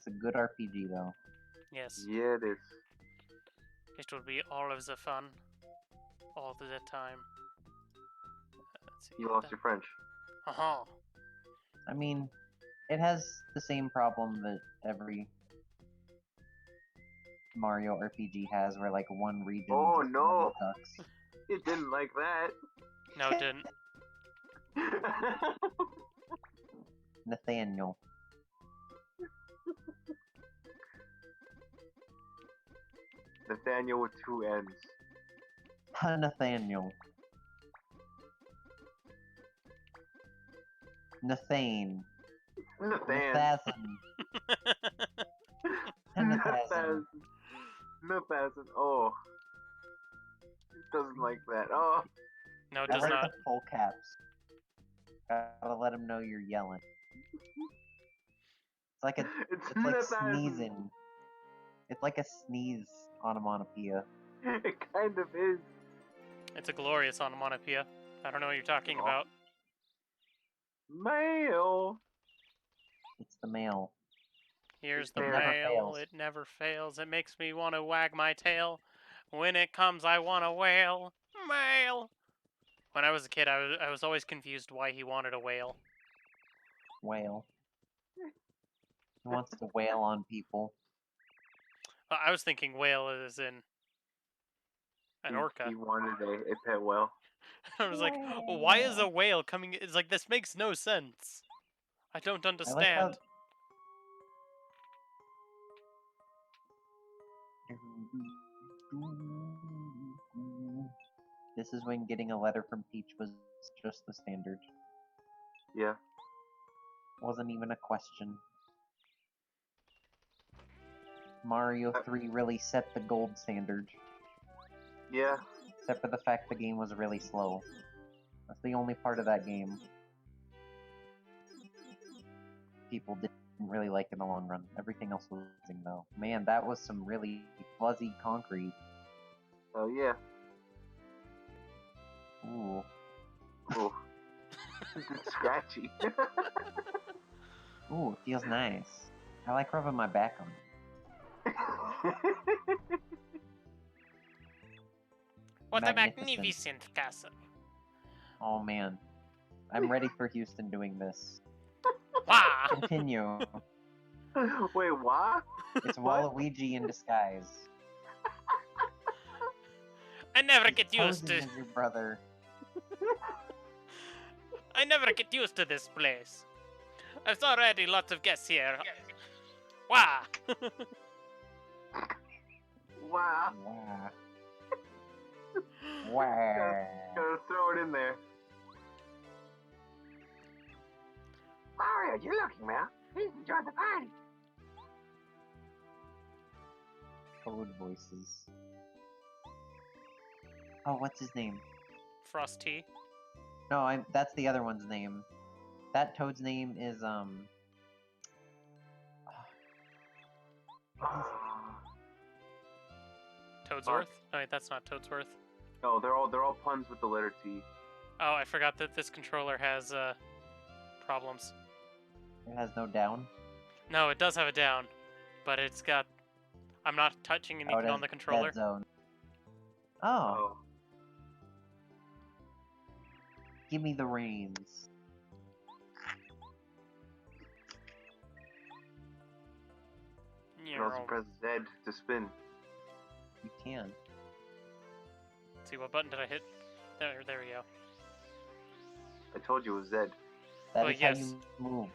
It's a good RPG though. Yes. Yeah, it is. It will be all of the fun. All of the time. Let's see. You lost your French. Uh-huh. I mean, it has the same problem that every Mario RPG has, where like one region Oh, just no. sucks. It didn't like that. No, it didn't. Nathaniel. Nathaniel with 2 N's. Nathaniel. Nathane. Nathan. Nathazin. Nathazin. Oh. It doesn't like that. Oh. No, it I does like not. the full caps. Gotta let him know you're yelling. It's like It's like Nathazin. sneezing. It's like a sneeze onomatopoeia. It kind of is. It's a glorious onomatopoeia. I don't know what you're talking Oh. about. Mail. It's the mail. Here's It the never mail. fails. It never fails. It makes me want to wag my tail. When it comes, I want to wail. Mail. When I was a kid, I was always confused why he wanted a whale. Whale. He wants to wail on people. I was thinking whale as in an orca. He wanted a pet whale. I was like, why is a whale coming? It's like, this makes no sense. I don't I understand. like how... This is when getting a letter from Peach was just the standard. Yeah. Wasn't even a question. Mario 3 really set the gold standard. Yeah. Except for the fact the game was really slow. That's the only part of that game people didn't really like in the long run. Everything else was amazing though. Man, that was some really fuzzy concrete. Oh, yeah. Ooh. Ooh. It's scratchy. Ooh, it feels nice. I like rubbing my back on it. What a Magnificent. magnificent castle. Oh man. I'm ready for Houston doing this. Wah! Continue. Wait, what? It's What? Waluigi in disguise. I never He's get used posing to. as your brother. I never get used to this place. There's already lots of guests here. Wah! Wow. Wow. Wow. Gotta throw it in there. Mario, you're looking well. Please enjoy the party. Code voices. Oh, what's his name? Frosty. No, that's the other one's name. That Toad's name is, Toadsworth? No, wait, that's not Toadsworth. No, they're all puns with the letter T. Oh, I forgot that this controller has, problems. It has no down. No, it does have a down, but it's got... I'm not touching Oh, it anything has on the controller. dead zone. Oh, give me the reins. You can also press Z to spin. You can. Let's see, what button did I hit? There we go. I told you it was Z. That Oh, is yes. how you move.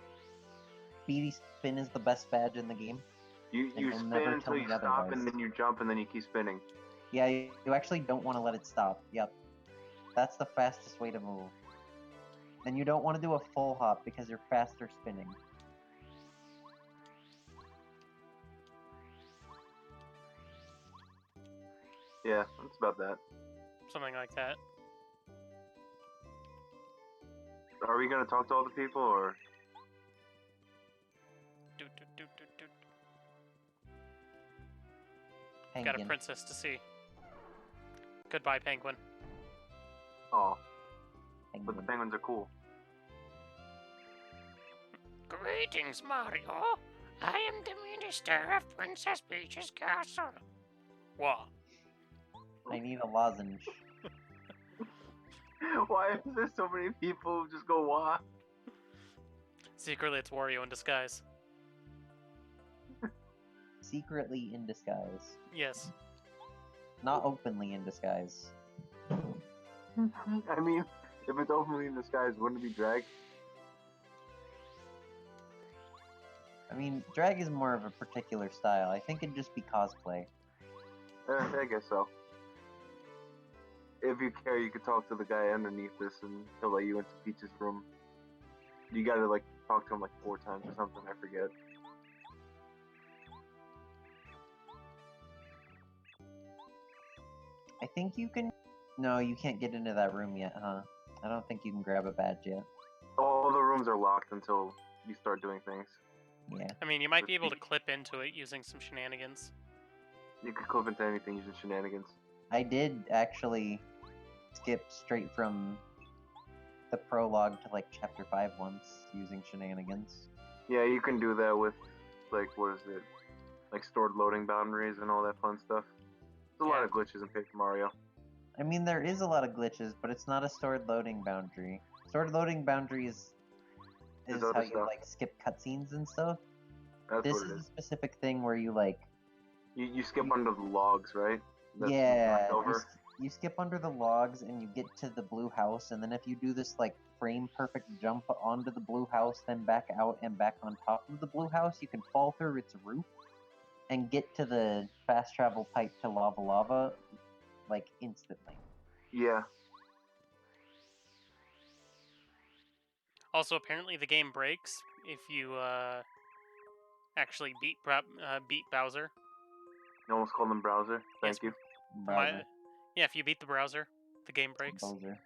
Speedy Spin is the best badge in the game. You They'll spin never until tell you me stop, otherwise. and then you jump, and then you keep spinning. Yeah, you actually don't want to let it stop. Yep. That's the fastest way to move. And you don't want to do a full hop because you're faster spinning. Yeah, it's about that. Something like that. Are we gonna talk to all the people, or? Doot, doot, doot, doot, doot. Penguin. Got a princess to see. Goodbye, penguin. Oh, but the Penguin. penguins are cool. Greetings, Mario. I am the minister of Princess Peach's castle. What? I need a lozenge. Why is there so many people who just go wah? Secretly, it's Wario in disguise. Secretly in disguise. Yes. Not openly in disguise. I mean, if it's openly in disguise, wouldn't it be drag? I mean, drag is more of a particular style. I think it'd just be cosplay. I guess so. If you care, you could talk to the guy underneath this and he'll let you into Peach's room. You gotta, like, talk to him like 4 times or something, I forget. I think you can... No, you can't get into that room yet, huh? I don't think you can grab a badge yet. All the rooms are locked until you start doing things. Yeah. I mean, you might be able to clip into it using some shenanigans. You could clip into anything using shenanigans. I did actually skip straight from the prologue to, like, Chapter 5 once, using shenanigans. Yeah, you can do that with, like, what is it? Like stored loading boundaries and all that fun stuff. There's a lot Yeah. of glitches in Paper Mario. I mean, there is a lot of glitches, but it's not a stored loading boundary. Stored loading boundaries is other how you, stuff. like, skip cutscenes and stuff. That's This what is it a is. specific thing where you, like, You skip under the logs, right? That's yeah, knocked over. you skip under the logs and you get to the blue house, and then if you do this, like, frame perfect jump onto the blue house, then back out and back on top of the blue house, you can fall through its roof and get to the fast travel pipe to Lava Lava, like, instantly. Yeah. Also, apparently the game breaks if you actually beat Bowser. You almost called him Browser. Thank Yes. you. Browser, Yeah, if you beat the browser, the game breaks. Bowser.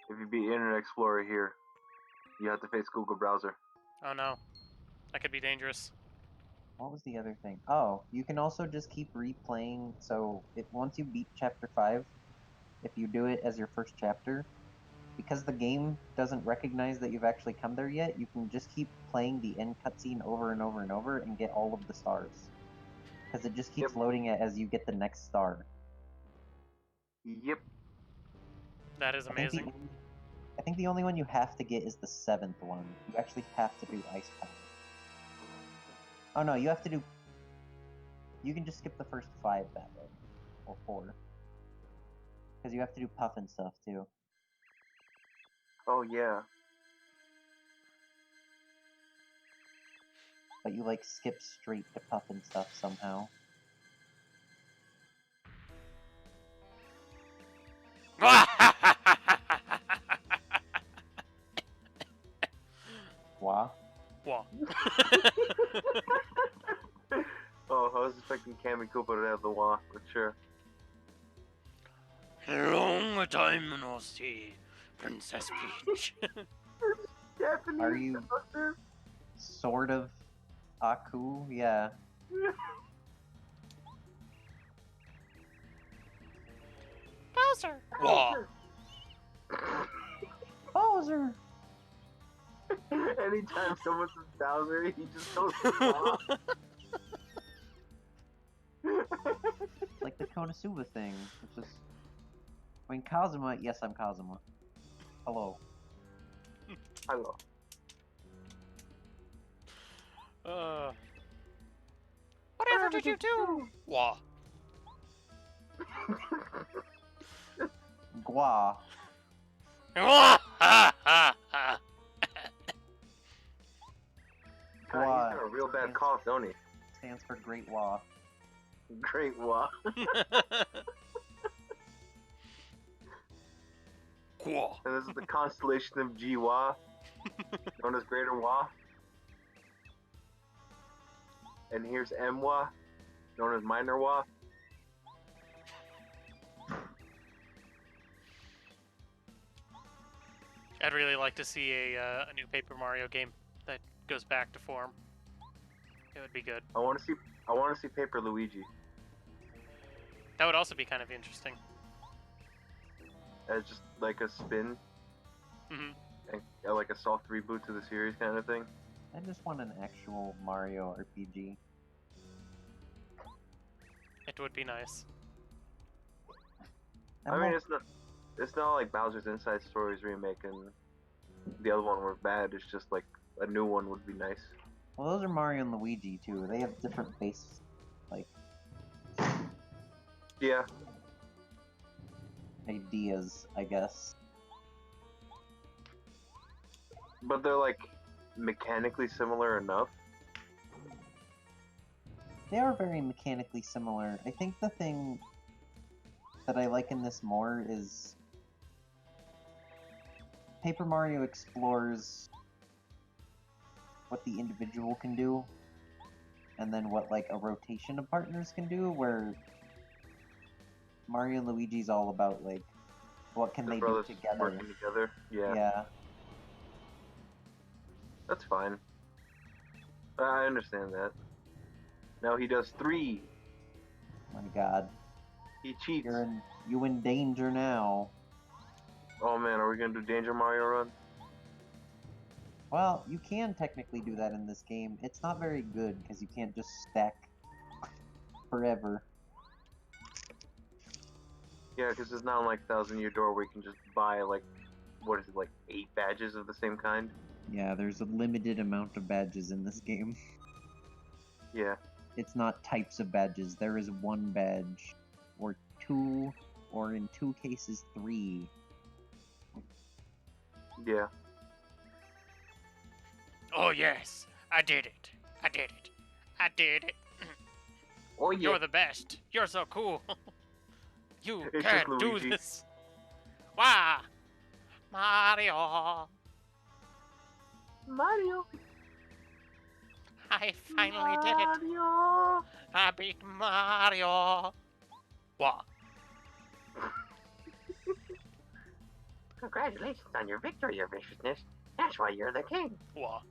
If you beat Internet Explorer here, you have to face Google Browser. Oh no, that could be dangerous. What was the other thing? Oh, you can also just keep replaying. So once you beat Chapter 5, if you do it as your first chapter, because the game doesn't recognize that you've actually come there yet, you can just keep playing the end cutscene over and over and over and get all of the stars. Because it just keeps Yep. loading it as you get the next star. Yep. That is amazing. I think the only one you have to get is the 7th one. You actually have to do Ice Power. Oh no, you have to do... You can just skip the first 5 that way. Or 4. Because you have to do Puff and stuff too. Oh, yeah. But you, like, skip straight to Puff and stuff somehow. Wah. Wah. Oh, I was expecting Cammy Cooper to have the wah, but sure. Long time no see, Princess Peach. Japanese Are you- monster? Sort of Aku, yeah. Bowser. Wah. Bowser! Anytime someone says Bowser, he just goes wah. It's like the Konosuba thing, which is... I mean, Kazuma, yes, I'm Kazuma. Hello. Hello. Whatever did you do? Wah. Gua. Wah. Ha ha ha. God, he's got a real bad cough, don't he? Stands for Great Wah. Great wah. Quah. And this is the constellation of G-Wah, known as Greater Wah. And here's M-Wah, known as Minor Wah. I'd really like to see a new Paper Mario game that goes back to form. It would be good. I want to see Paper Luigi That would also be kind of interesting. as just like a spin, Hmm. and like a soft reboot to the series kind of thing. I just want an actual Mario RPG. It would be nice. And I mean, well, it's not like Bowser's Inside Stories remake and the other one were bad. It's just like a new one would be nice. well, those are Mario and Luigi too. They have different base, like, Yeah, ideas, I guess. but they're like mechanically similar enough. They are very mechanically similar. I think the thing that I like in this more is Paper Mario explores what the individual can do, and then what like a rotation of partners can do, where Mario and Luigi's all about like what can The they do brothers together. working together. Yeah, Yeah. that's fine. I understand that. Now he does 3. My God, He cheats. you in danger now. Oh man, are we gonna do Danger Mario Run? Well, you can technically do that in this game. It's not very good because you can't just stack forever. Yeah, because it's not like Thousand Year Door where you can just buy like, what is it, like 8 badges of the same kind? Yeah, there's a limited amount of badges in this game. Yeah, It's not types of badges. There is one badge, or 2, or in 2 cases 3. yeah. Oh yes, I did it. I did it. I did it. Oh yeah. You're the best. You're so cool. You It's can't just do Luigi. this. Wow. Mario. Mario. I finally did it. Mario. I beat Mario. What? Congratulations on your victory, your viciousness. That's why you're the king. What?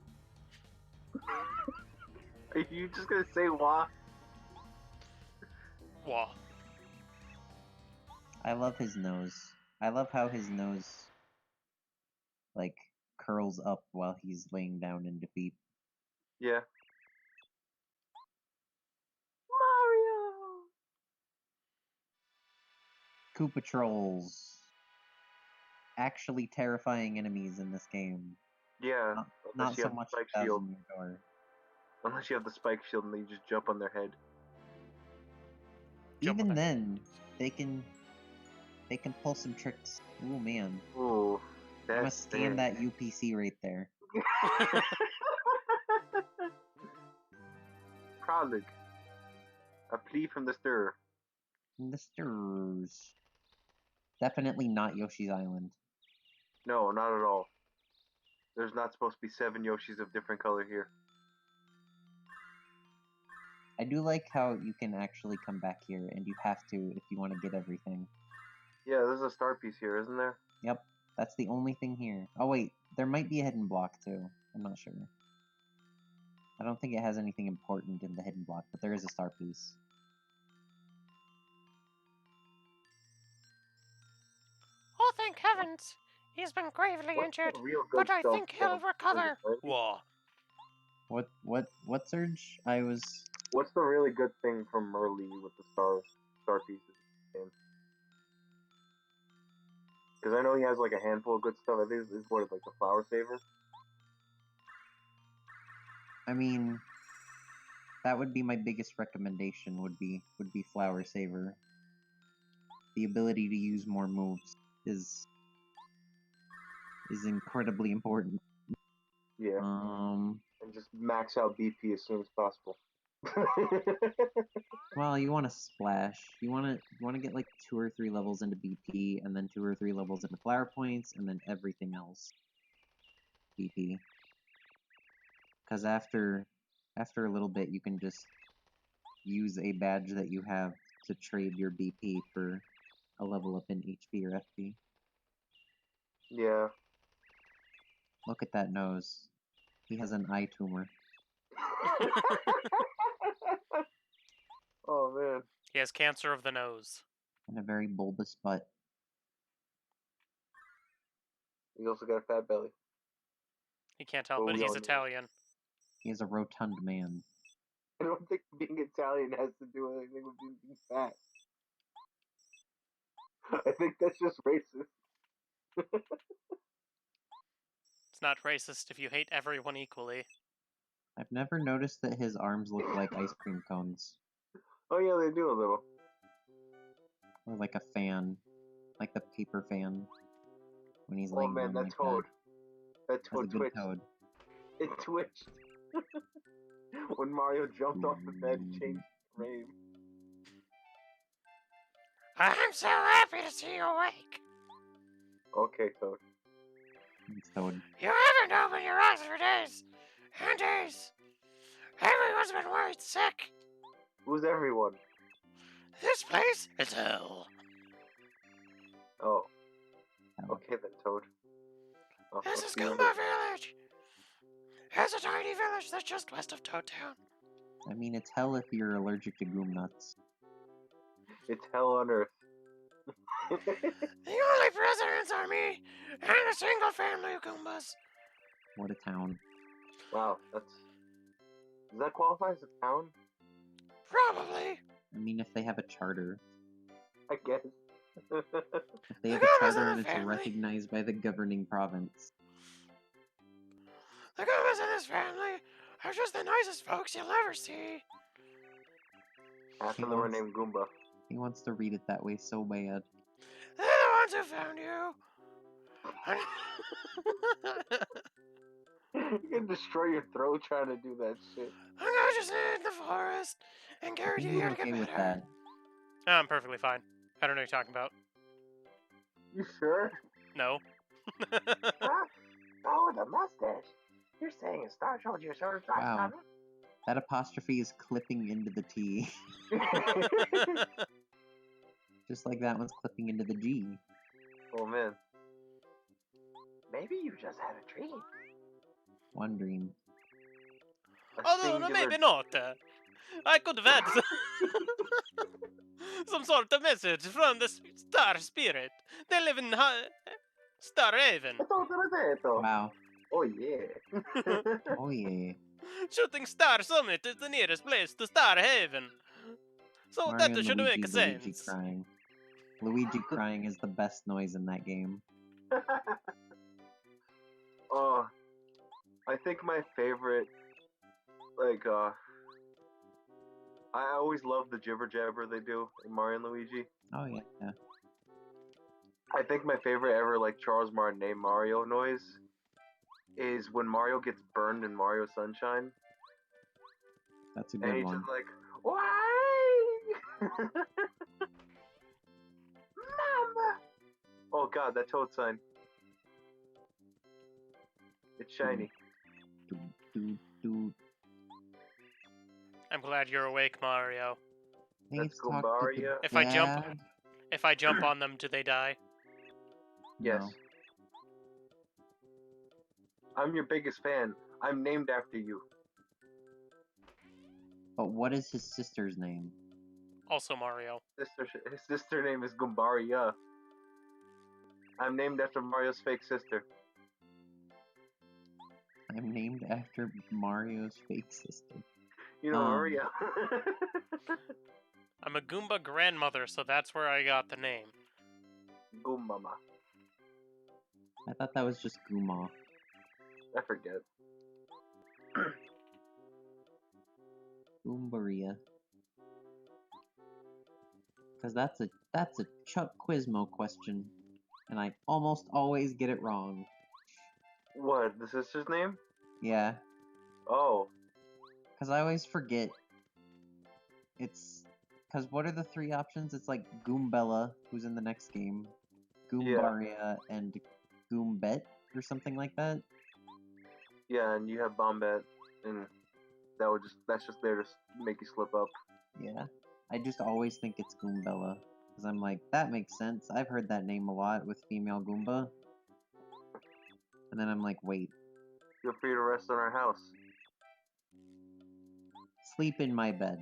Are you just gonna say wah? What? I love his nose. I love how his nose, like, curls up while he's laying down in defeat. Yeah. Mario. Koopa Trolls. Actually terrifying enemies in this game. Yeah. Not, Unless not you so have much the spike shield. Thousand Year Door. Unless you have the spike shield and then you just jump on their head. Jump Even on that. then, they can pull some tricks. Ooh man. Ooh. I'm gonna That's scan that UPC right there. Prologue. A plea from the stir. Misters. Definitely not Yoshi's Island. No, not at all. There's not supposed to be 7 Yoshis of different color here. I do like how you can actually come back here, and you have to if you want to get everything. Yeah, there's a star piece here, isn't there? Yep, that's the only thing here. Oh wait, there might be a hidden block too. I'm not sure. I don't think it has anything important in the hidden block, but there is a star piece. Oh, thank heavens. He's been gravely What's the injured, real good but I stuff think he'll from recover. Surge? What? What Surge? I was... What's the really good thing from Merly with the star pieces? Because I know he has like a handful of good stuff. I think it's what, like the Flower Saver? I mean, that would be my biggest recommendation, would be Flower Saver. The ability to use more moves is incredibly important. Yeah. And just max out BP as soon as possible. Well, you want to splash. You want to get like 2 or 3 levels into BP, and then 2 or 3 levels into flower points, and then everything else BP. Because after a little bit, you can just use a badge that you have to trade your BP for a level up in HP or FP. Yeah. Look at that nose. He has an eye tumor. Oh man. He has cancer of the nose. And a very bulbous butt. He's also got a fat belly. He can't help Well, it. we He's all know. Italian. He is a rotund man. I don't think being Italian has to do anything with being fat. I think that's just racist. It's not racist if you hate everyone equally. I've never noticed that his arms look like ice cream cones. Oh yeah, they do a little. Or like a fan. Like the paper fan. When he's Oh laying man, down that like toad. That That's a toad good twitched. toad. It twitched. When Mario jumped off the bed and changed frame. I'm so happy to see you awake. Okay, Toad. It's toad. You haven't opened your eyes for days and days. Everyone's been worried sick. Who's everyone? This place is hell. Oh. Okay then, Toad. This I'll is see you Goomba later. Village. It's a tiny village that's just west of Toad Town. I mean, it's hell if you're allergic to Goom nuts. It's hell on earth. The only presidents are me and a single family of Goombas. What a town. Wow, that's... Does that qualify as a town? Probably. I mean, if they have a charter. I guess. If they have The a Goombas charter are and a it's family. recognized by the governing province. The Goombas in this family are just the nicest folks you'll ever see. Half He of them are wants- named Goomba. He wants to read it that way so bad. They're the ones who found you. You can destroy your throat trying to do that shit. I'm gonna just in the forest and I carry think you he's here to get okay with better. that. I'm perfectly fine. I don't know what you're talking about. You sure? No. Huh? Oh, the mustache. You're saying a star told you so to try Wow. something? That apostrophe is clipping into the T. Just like that one's clipping into the G. Oh man. Maybe you just had a dream. One dream. A Although, no, singular- maybe not. I could have had some sort of message from the star spirit. They live in Star Haven. Ito, ito. Wow. Oh yeah. Oh yeah. Shooting Star Summit is the nearest place to Star Haven. So Mario that and should Luigi, make Luigi sense. crying. Luigi crying is the best noise in that game. Oh, I think my favorite, I always love the jibber jabber they do in Mario and Luigi. Oh yeah. I think my favorite ever, Charles Martinet Mario noise is when Mario gets burned in Mario Sunshine, That's a and good he's one. just like, why? Mama! Oh god, that toad sign. It's shiny. Doo, doo, doo. I'm glad you're awake, Mario. I think That's it's talk to the Goombaria. If I jump on them, do they die? Yes. No. I'm your biggest fan. I'm named after you. But what is his sister's name? Also Mario. His sister name is Goombaria. I'm named after Mario's fake sister. I'm named after Mario's fake sister. You know, Maria. I'm a Goomba grandmother, so that's where I got the name. Goombama. I thought that was just Goomba. I forget. Goombaria. Because that's a Chuck Quizmo question, and I almost always get it wrong. What? The sister's name? Yeah, Oh. because I always forget. It's because what are the three options? It's like Goombella, who's in the next game, Goombaria, and Goombet or something like that. Yeah, and you have Bombat, and that's just there to make you slip up. Yeah, I just always think it's Goombella because I'm like, that makes sense. I've heard that name a lot with female Goomba. And then I'm like, wait, Feel free to rest on our house. sleep in my bed.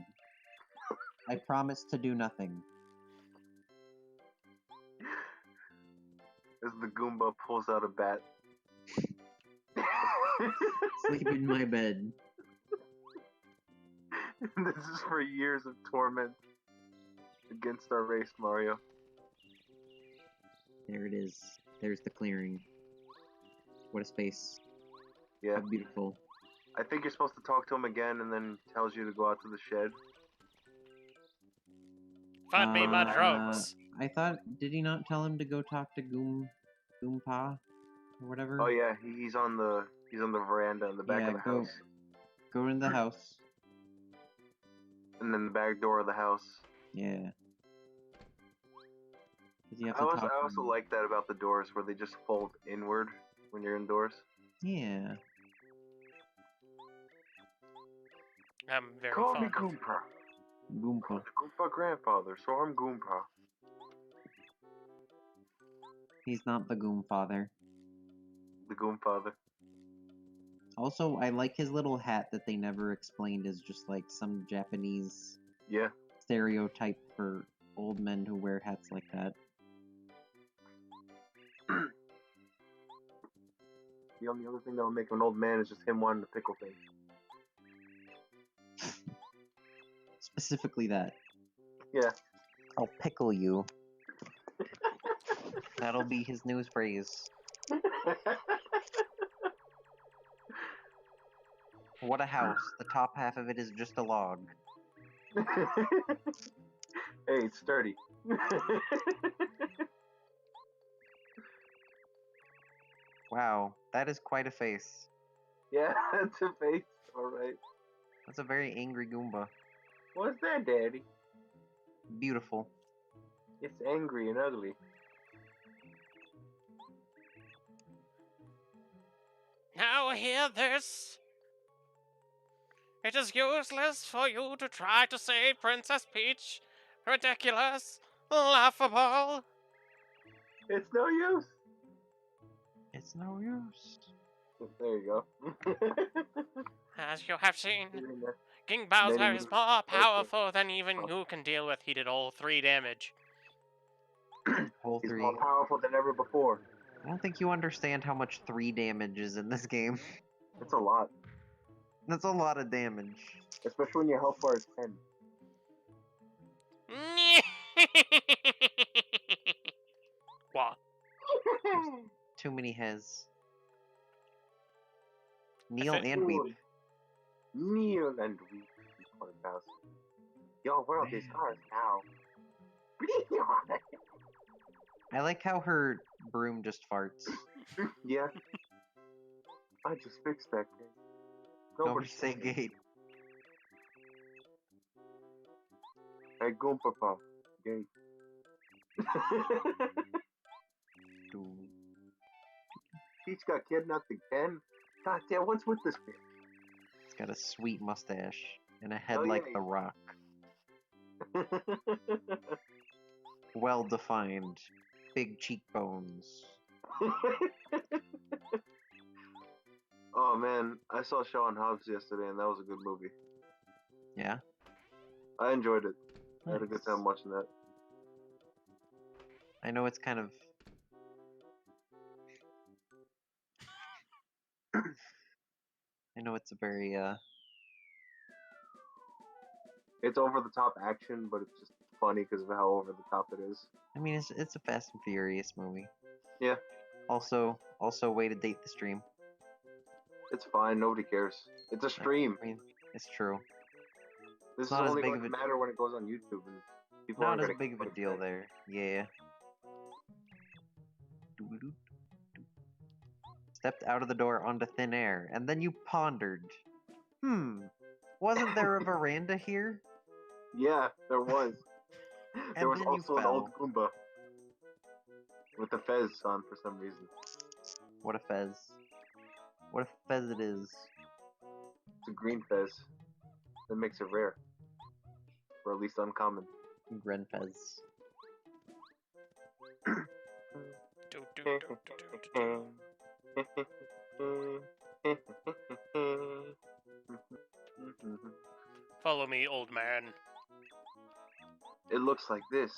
I promise to do nothing. As the Goomba pulls out a bat. Sleep in my bed. This is for years of torment against our race, Mario. There it is. There's the clearing. What a space. Yeah. How beautiful. I think you're supposed to talk to him again and then tells you to go out to the shed. Find me my drugs. I thought, did he not tell him to go talk to Goompa? Or whatever? Oh yeah, he's on the veranda in the back of the house. Go in the house. And then the back door of the house. Yeah. 'Cause you have I to also, talk I to also him. like that about the doors where they just fold inward when you're indoors. Yeah. I'm very Call me fond of. Goompa. Goompa. I'm the Goompa grandfather, so I'm Goompa. He's not the Goomfather. The Goomfather. Also, I like his little hat that they never explained is just like some Japanese Yeah. stereotype for old men who wear hats like that. The only other thing that'll make him an old man is just him wanting to pickle things. Specifically that. Yeah. I'll pickle you. That'll be his news phrase. What a house. The top half of it is just a log. Hey, it's sturdy. Wow, that is quite a face. Yeah, that's a face. Alright. That's a very angry Goomba. What's that, Daddy? Beautiful. It's angry and ugly. Now hear this. It is useless for you to try to save Princess Peach. Ridiculous. Laughable. It's no use. It's no use. There you go. As you have seen, Get in there. King Bowser Maybe- is more powerful than even you can deal with. He did all 3 damage. Whole He's 3. more powerful than ever before. I don't think you understand how much 3 damage is in this game. It's a lot. That's a lot of damage. Especially when your health bar is 10. What? Too many has. Kneel think- and weep. Kneel and weep. Your world is ours now. I like how her broom just farts. Yeah. I just fixed that game. Nobody say gate. Hey, Goompa Pop. Gate. Peach got kidnapped again? God damn, what's with this bitch? It's got a sweet mustache and a head Oh, like yeah. the Rock. Well defined. Big cheekbones. Oh man, I saw Shaw and Hobbs yesterday and that was a good movie. Yeah? I enjoyed it. I had a good Nice. time watching that. I know it's kind of... I know it's a very, It's over the top action, but it's just funny because of how over the top it is. I mean, it's a Fast and Furious movie. Yeah. Also, a way to date the stream. It's fine, nobody cares. It's a stream. I mean, it's true. This is not as only big going of to a- matter when it goes on YouTube and people Not aren't as gonna big of a care. deal there. Yeah. Doo-doo-doo. Stepped out of the door onto thin air, and then you pondered. Wasn't there a veranda here? Yeah, there was. And There was then you also an old Goomba with a fez on for some reason. What a fez. What a fez it is. It's a green fez. That makes it rare. Or at least uncommon. Gren fez. Do, do, do, do, do, do. Follow me, old man. It looks like this.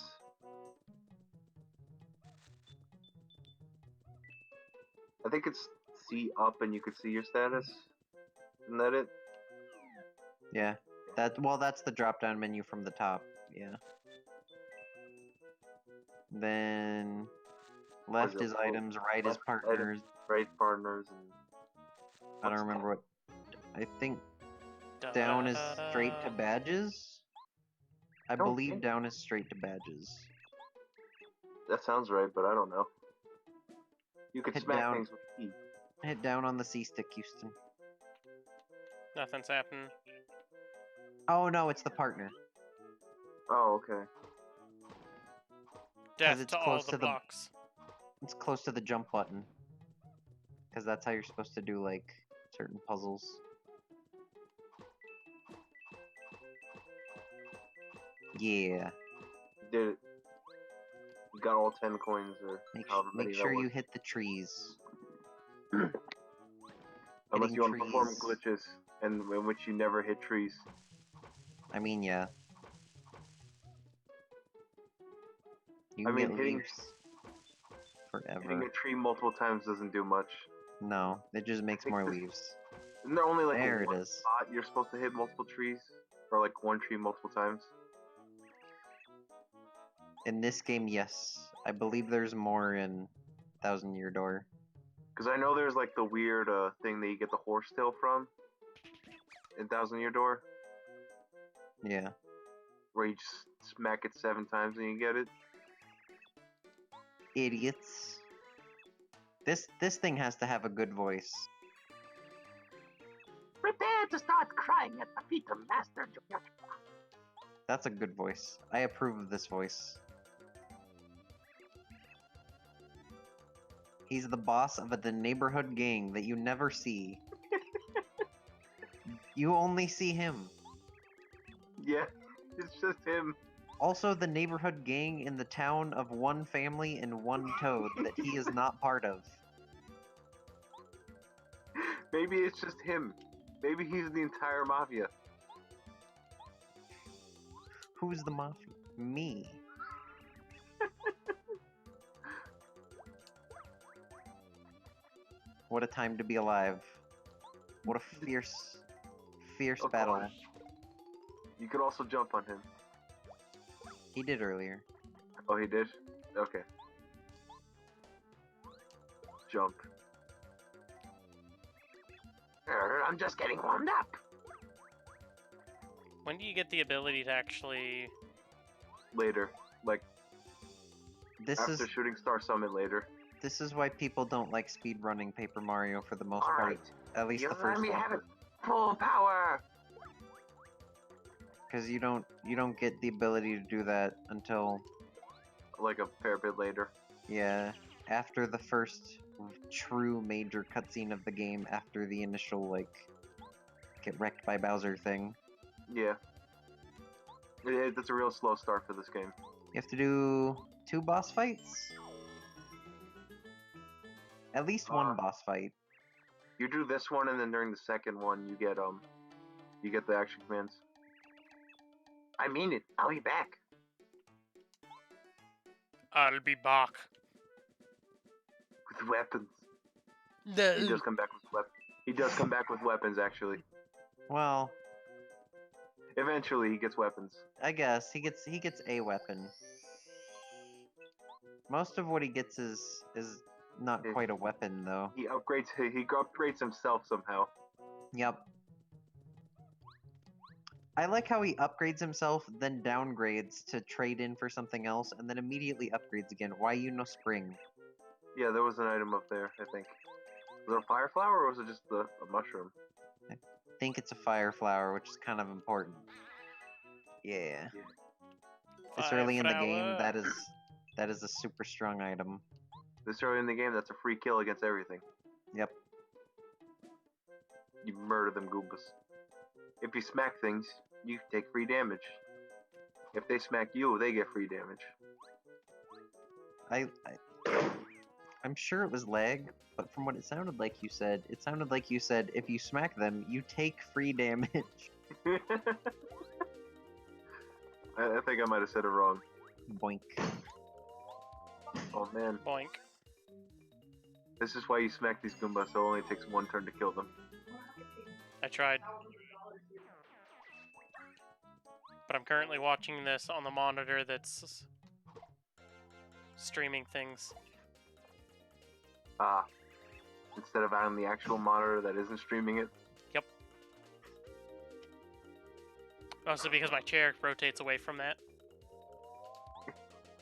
I think it's see up and you can see your status. Isn't that it? Yeah. That's the drop-down menu from the top. Yeah. Then left it? is items, right is Left items. partners. Right partners and I don't what's remember what. I think down is straight to badges. I don't believe think- down is straight to badges. that sounds right, but I don't know. You could Hit smack down. things with E. Hit down on the C stick, Houston. Nothing's happening. Oh no, it's the partner. Oh, okay. Death it's to all close the to the- blocks. It's close to the jump button. Because that's how you're supposed to do, like, certain puzzles. Yeah. You did it. You got all 10 coins or however many Make that sure was. you hit the trees. Unless hitting you want to perform trees. glitches in which you never hit trees. I mean, yeah. You I can mean, get hitting- leaves Hitting forever. a tree multiple times doesn't do much. No, it just makes think more this- leaves. Isn't there only like There a it one is. spot you're supposed to hit multiple trees? Or like one tree multiple times? In this game, yes. I believe there's more in Thousand Year Door. Because I know there's like the weird thing that you get the horse tail from in Thousand Year Door, Yeah. where you just smack it 7 times and you get it. Idiots. This thing has to have a good voice. Prepare to start crying at the feet of Master Junior. That's a good voice. I approve of this voice. He's the boss of the neighborhood gang that you never see. You only see him. Yeah, it's just him. Also, the neighborhood gang in the town of one family and one toad that he is not part of. Maybe it's just him. Maybe he's the entire mafia. Who's the mafia? Me. What a time to be alive. What a fierce Of battle. course. You could also jump on him. He did earlier. Oh, he did? Okay. Jump. I'm just getting warmed up. When do you get the ability to actually... Later. Like, This after is Shooting Star Summit later. this is why people don't like speedrunning Paper Mario for the most part. Alright, At least you the let first me one. have it full power. Because you don't get the ability to do that until, Like a fair bit later. yeah, after the first true major cutscene of the game, after the initial, like, get wrecked by Bowser thing. Yeah. That's a real slow start for this game. You have to do 2 boss fights? At least one Uh, boss fight. You do this one, and then during the second one, you get the action commands. I mean it. I'll be back. I'll be back. With weapons. He does come back with weapons. He does come back with weapons, actually. Well, Eventually, he gets weapons. I guess he gets a weapon. Most of what he gets is not Yeah. quite a weapon though. He upgrades himself somehow. Yep. I like how he upgrades himself, then downgrades to trade in for something else, and then immediately upgrades again. Why you no spring? Yeah, there was an item up there, I think. Was it a fire flower, or was it just a mushroom? I think it's a fire flower, which is kind of important. Yeah. This Fire early in the game, flower. that is a super strong item. This early in the game, that's a free kill against everything. Yep. You murder them Goombas. If you smack things, you take free damage. If they smack you, they get free damage. I'm sure it was lag, but from what it sounded like you said, if you smack them, you take free damage. I think I might have said it wrong. Boink. Oh man, Boink. this is why you smack these Goombas, so it only takes one turn to kill them. I tried. but I'm currently watching this on the monitor that's streaming things. Ah. Instead of on the actual monitor that isn't streaming it. Yep. Also because my chair rotates away from that.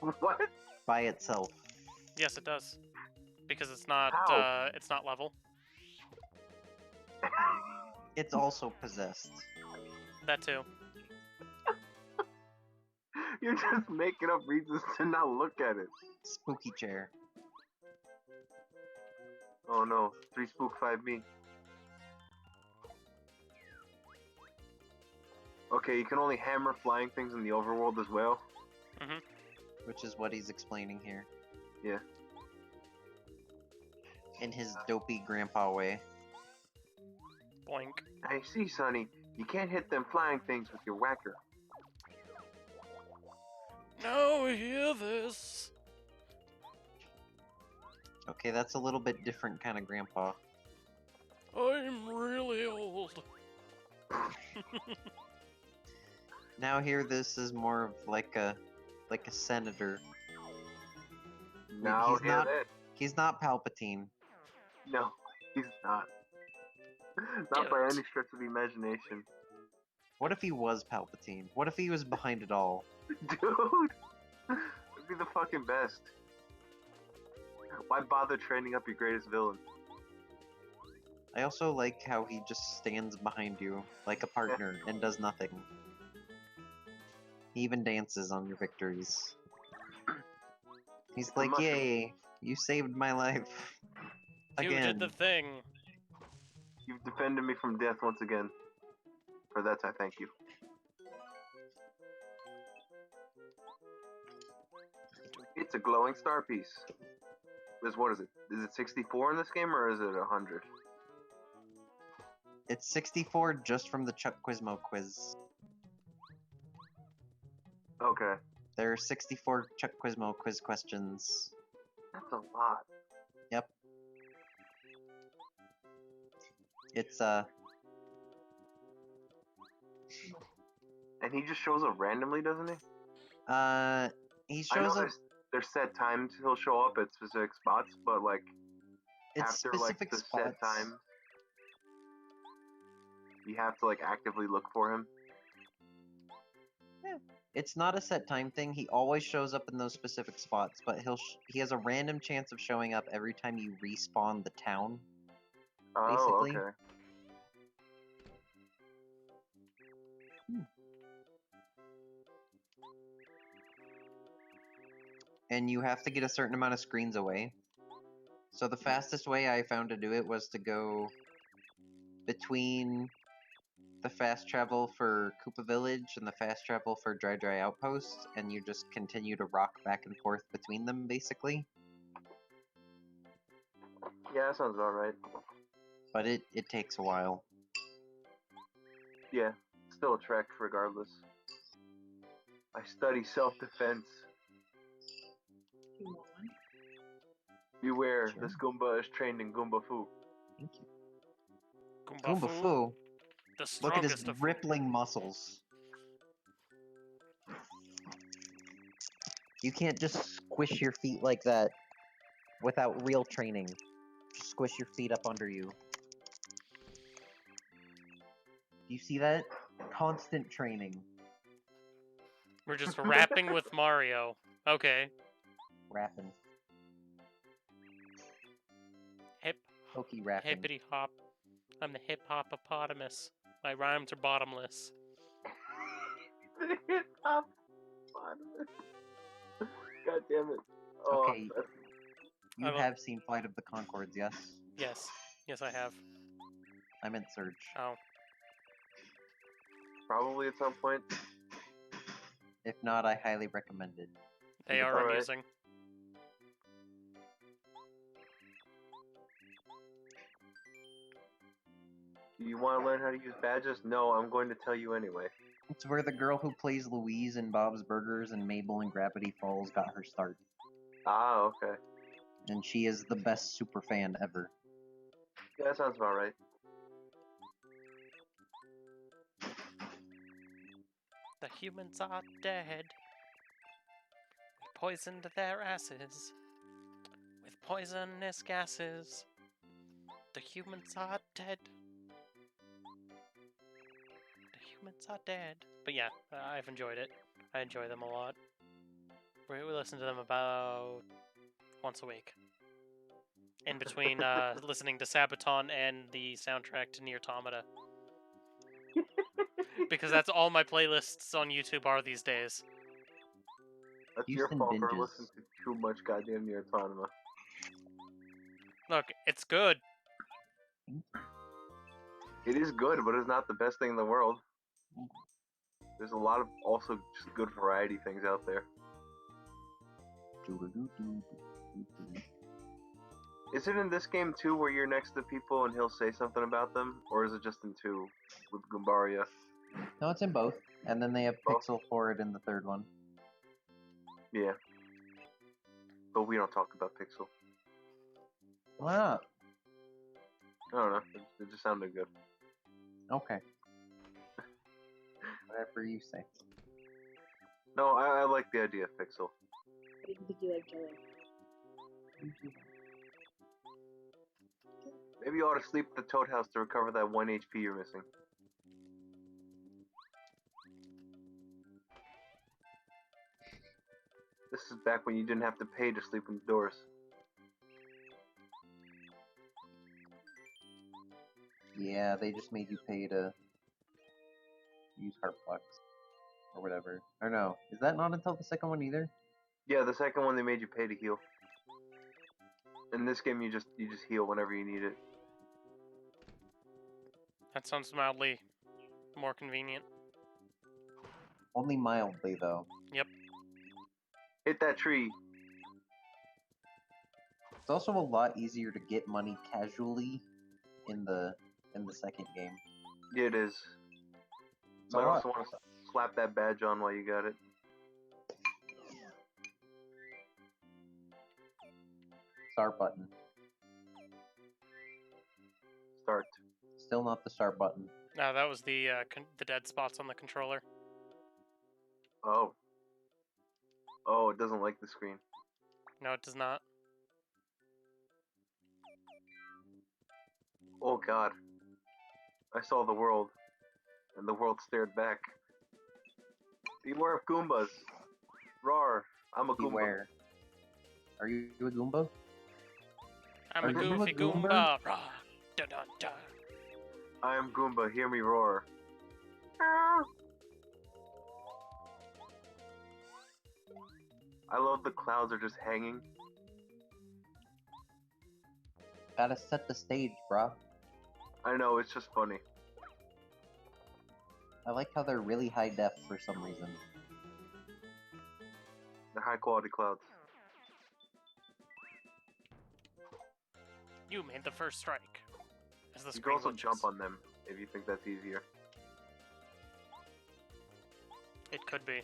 What? By itself. Yes, it does. Because it's not How? it's not level. It's also possessed. That too. You're just making up reasons to not look at it. Spooky chair. Oh no, 3 spook 5 me. Okay, you can only hammer flying things in the overworld as well. Which is what he's explaining here. Yeah. In his dopey grandpa way. Boink. I see, Sonny. You can't hit them flying things with your whacker. Now hear this. Okay, that's a little bit different kind of grandpa. I'm really old. Now here, this is more of like a senator. Now he's hear not- that. He's not Palpatine. No, he's not. Not by Dude. any stretch of the imagination. What if he was Palpatine? What if he was behind it all? Dude! That'd be the fucking best. Why bother training up your greatest villain? I also like how he just stands behind you like a partner and does nothing. He even dances on your victories. He's like, mushroom. yay, you saved my life. You Again. did the thing. You've defended me from death once again. For that, I thank you. It's a glowing star piece. What is it? Is it 64 in this game or is it 100? It's 64 just from the Chuck Quizmo quiz. Okay. There are 64 Chuck Quizmo quiz questions. That's a lot. Yep. It's, And he just shows up randomly, doesn't he? he I know shows up, there's set times he'll show up at specific spots, but like it's after specific like the spots. set time, you have to like actively look for him. It's not a set time thing. He always shows up in those specific spots, but he has a random chance of showing up every time you respawn the town. Oh, Basically. okay. And you have to get a certain amount of screens away. So the fastest way I found to do it was to go between the fast travel for Koopa Village and the fast travel for Dry Outpost, and you just continue to rock back and forth between them, basically. Yeah, that sounds about right. But it takes a while. Yeah, still a trek regardless. I study self-defense. Beware, Sure. this Goomba is trained in Goomba Fu. Thank you. Goomba Goomba Fu, Fu, the look at his strongest of rippling muscles. You can't just squish your feet like that without real training. Just squish your feet up under you. Do you see that? Constant training. We're just rapping with Mario. Okay. Rapping. Hip Pokey rapping. hippity hop. I'm the hip hopopotamus. My rhymes are bottomless. God damn it. Oh, Okay. You I don't- have seen Flight of the Conchords, yes? Yes. Yes, I have. I meant Surge. Oh. probably at some point. If not, I highly recommend it. They are Alright. amusing. Do you want to learn how to use badges? No, I'm going to tell you anyway. It's where the girl who plays Louise in Bob's Burgers and Mabel in Gravity Falls got her start. Ah, okay. And she is the best super fan ever. Yeah, that sounds about right. The humans are dead. We poisoned their asses with poisonous gases. The humans are dead. The humans are dead. But yeah, I've enjoyed it. I enjoy them a lot. We listen to them about once a week. In between listening to Sabaton and the soundtrack to Nier Automata. Because that's all my playlists on YouTube are these days. That's your Houston fault for binges. listening to too much goddamn Nier Automata. Look, it's good. It is good, but it's not the best thing in the world. There's a lot of also just good variety things out there. Is it in this game too where you're next to people and he'll say something about them? Or is it just in 2 with Goombaria? No, it's in both. And then they have Both? Pixel for it in the third one. Yeah. But we don't talk about Pixel. Why not? I don't know. It just sounded good. Okay. Whatever you say. No, I like the idea of Pixel. I didn't think you liked Joey. Maybe you ought to sleep at the Toad House to recover that 1 HP you're missing. This is back when you didn't have to pay to sleep indoors. Yeah, they just made you pay to use Heartflux. Or whatever. Or no, is that not until the second one either? Yeah, the second one they made you pay to heal. In this game you just heal whenever you need it. That sounds mildly more convenient. Only mildly, though. Hit that tree. It's also a lot easier to get money casually in the second game. Yeah, it is. It's a Might lot. also want to slap that badge on while you got it. Start button. Start. Still not the start button. No, that was the dead spots on the controller. Oh. Oh, it doesn't like the screen. No, it does not. Oh god. I saw the world. And the world stared back. Beware of Goombas. Roar. I'm a Goomba. Beware. Are you a Goomba? I'm Are a you a goofy Goomba? Goomba. Rah, dun dun dun. I am Goomba, hear me roar. I love the clouds are just hanging. Gotta set the stage, bruh. I know, it's just funny. I like how they're really high def for some reason. They're high quality clouds. You made the first strike. As the You can screen also glitches. jump on them if you think that's easier. It could be.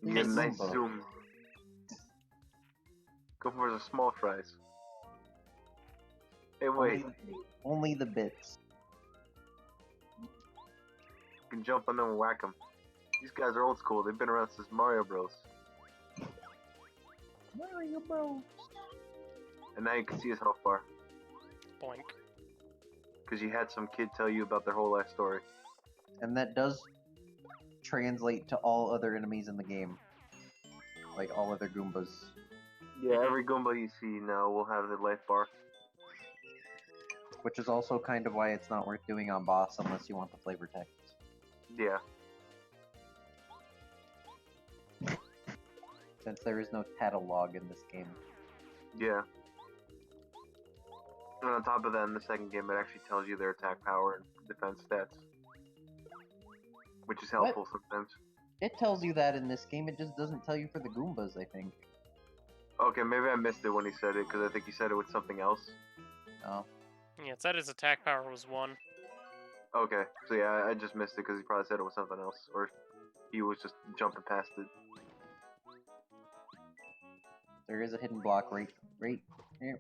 You get a Miss nice Goomba. zoom. Go for the small fries. Hey, wait. Only the bits. You can jump on them and whack them. These guys are old school. They've been around since Mario Bros. Mario Bros. And now you can see his health bar. Boink. Because you had some kid tell you about their whole life story. And that does translate to all other enemies in the game. Like all other Goombas. Yeah, every Goomba you see now will have the life bar. Which is also kind of why it's not worth doing on boss unless you want the flavor text. Yeah. Since there is no catalog in this game. Yeah. And on top of that, in the second game, it actually tells you their attack power and defense stats. Which is helpful sometimes. It tells you that in this game, it just doesn't tell you for the Goombas, I think. Okay, maybe I missed it when he said it, because I think he said it with something else. Oh. Yeah, it said his attack power was 1. Okay, so yeah, I just missed it because he probably said it was something else, or he was just jumping past it. There is a hidden block right here.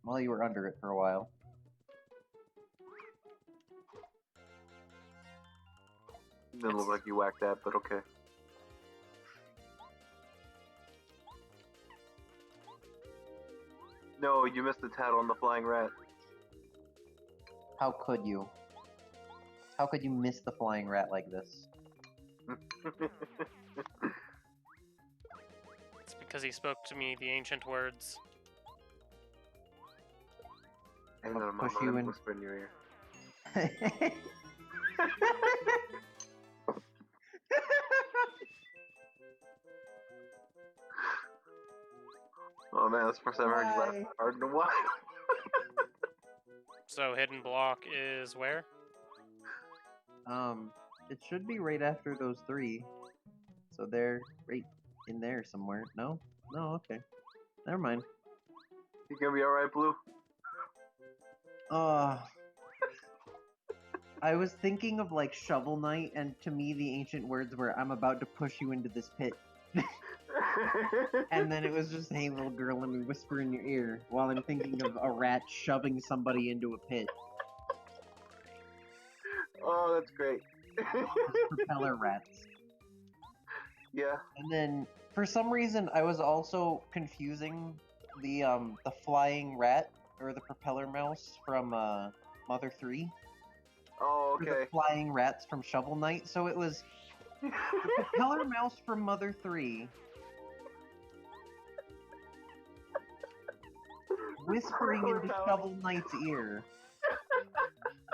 Well, you were under it for a while. Didn't look like you whacked that, but okay. No, you missed the tattle on the flying rat. How could you? How could you miss the flying rat like this? It's because he spoke to me the ancient words. And I'll then push I'm you gonna in. whisper in your ear. Oh man, that's the first time I heard you laugh Why? hard in a while. So hidden block is where? It should be right after those three. So they're right in there somewhere. No? No, okay. Never mind. You gonna be alright, Blue? I was thinking of like Shovel Knight, and to me the ancient words were, I'm about to push you into this pit. And then it was just, hey little girl, let me whisper in your ear, while I'm thinking of a rat shoving somebody into a pit. Oh, that's great. Propeller rats. Yeah. And then, for some reason, I was also confusing the flying rat, or the propeller mouse from, Mother 3. Oh, with okay. The flying rats from Shovel Knight, so it was the propeller mouse from Mother 3, whispering into Shovel Knight's ear.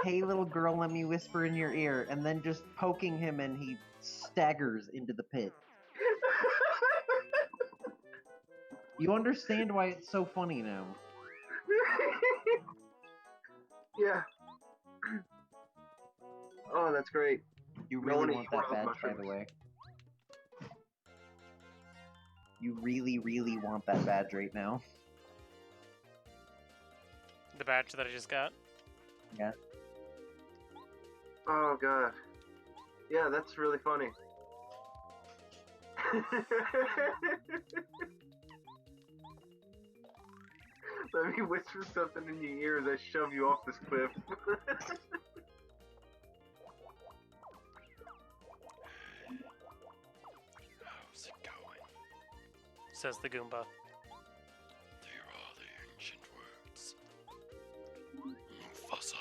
Hey little girl, let me whisper in your ear, and then just poking him and he staggers into the pit. You understand why it's so funny now. Yeah. Oh, that's great. You No really one want eat one that of those badge, by the mushrooms. way. You really, really want that badge right now. The badge that I just got. Yeah. Oh god. Yeah, that's really funny. Let me whisper something in your ear as I shove you off this cliff. How's it going? Says the Goomba. They are the ancient words. Mufasa.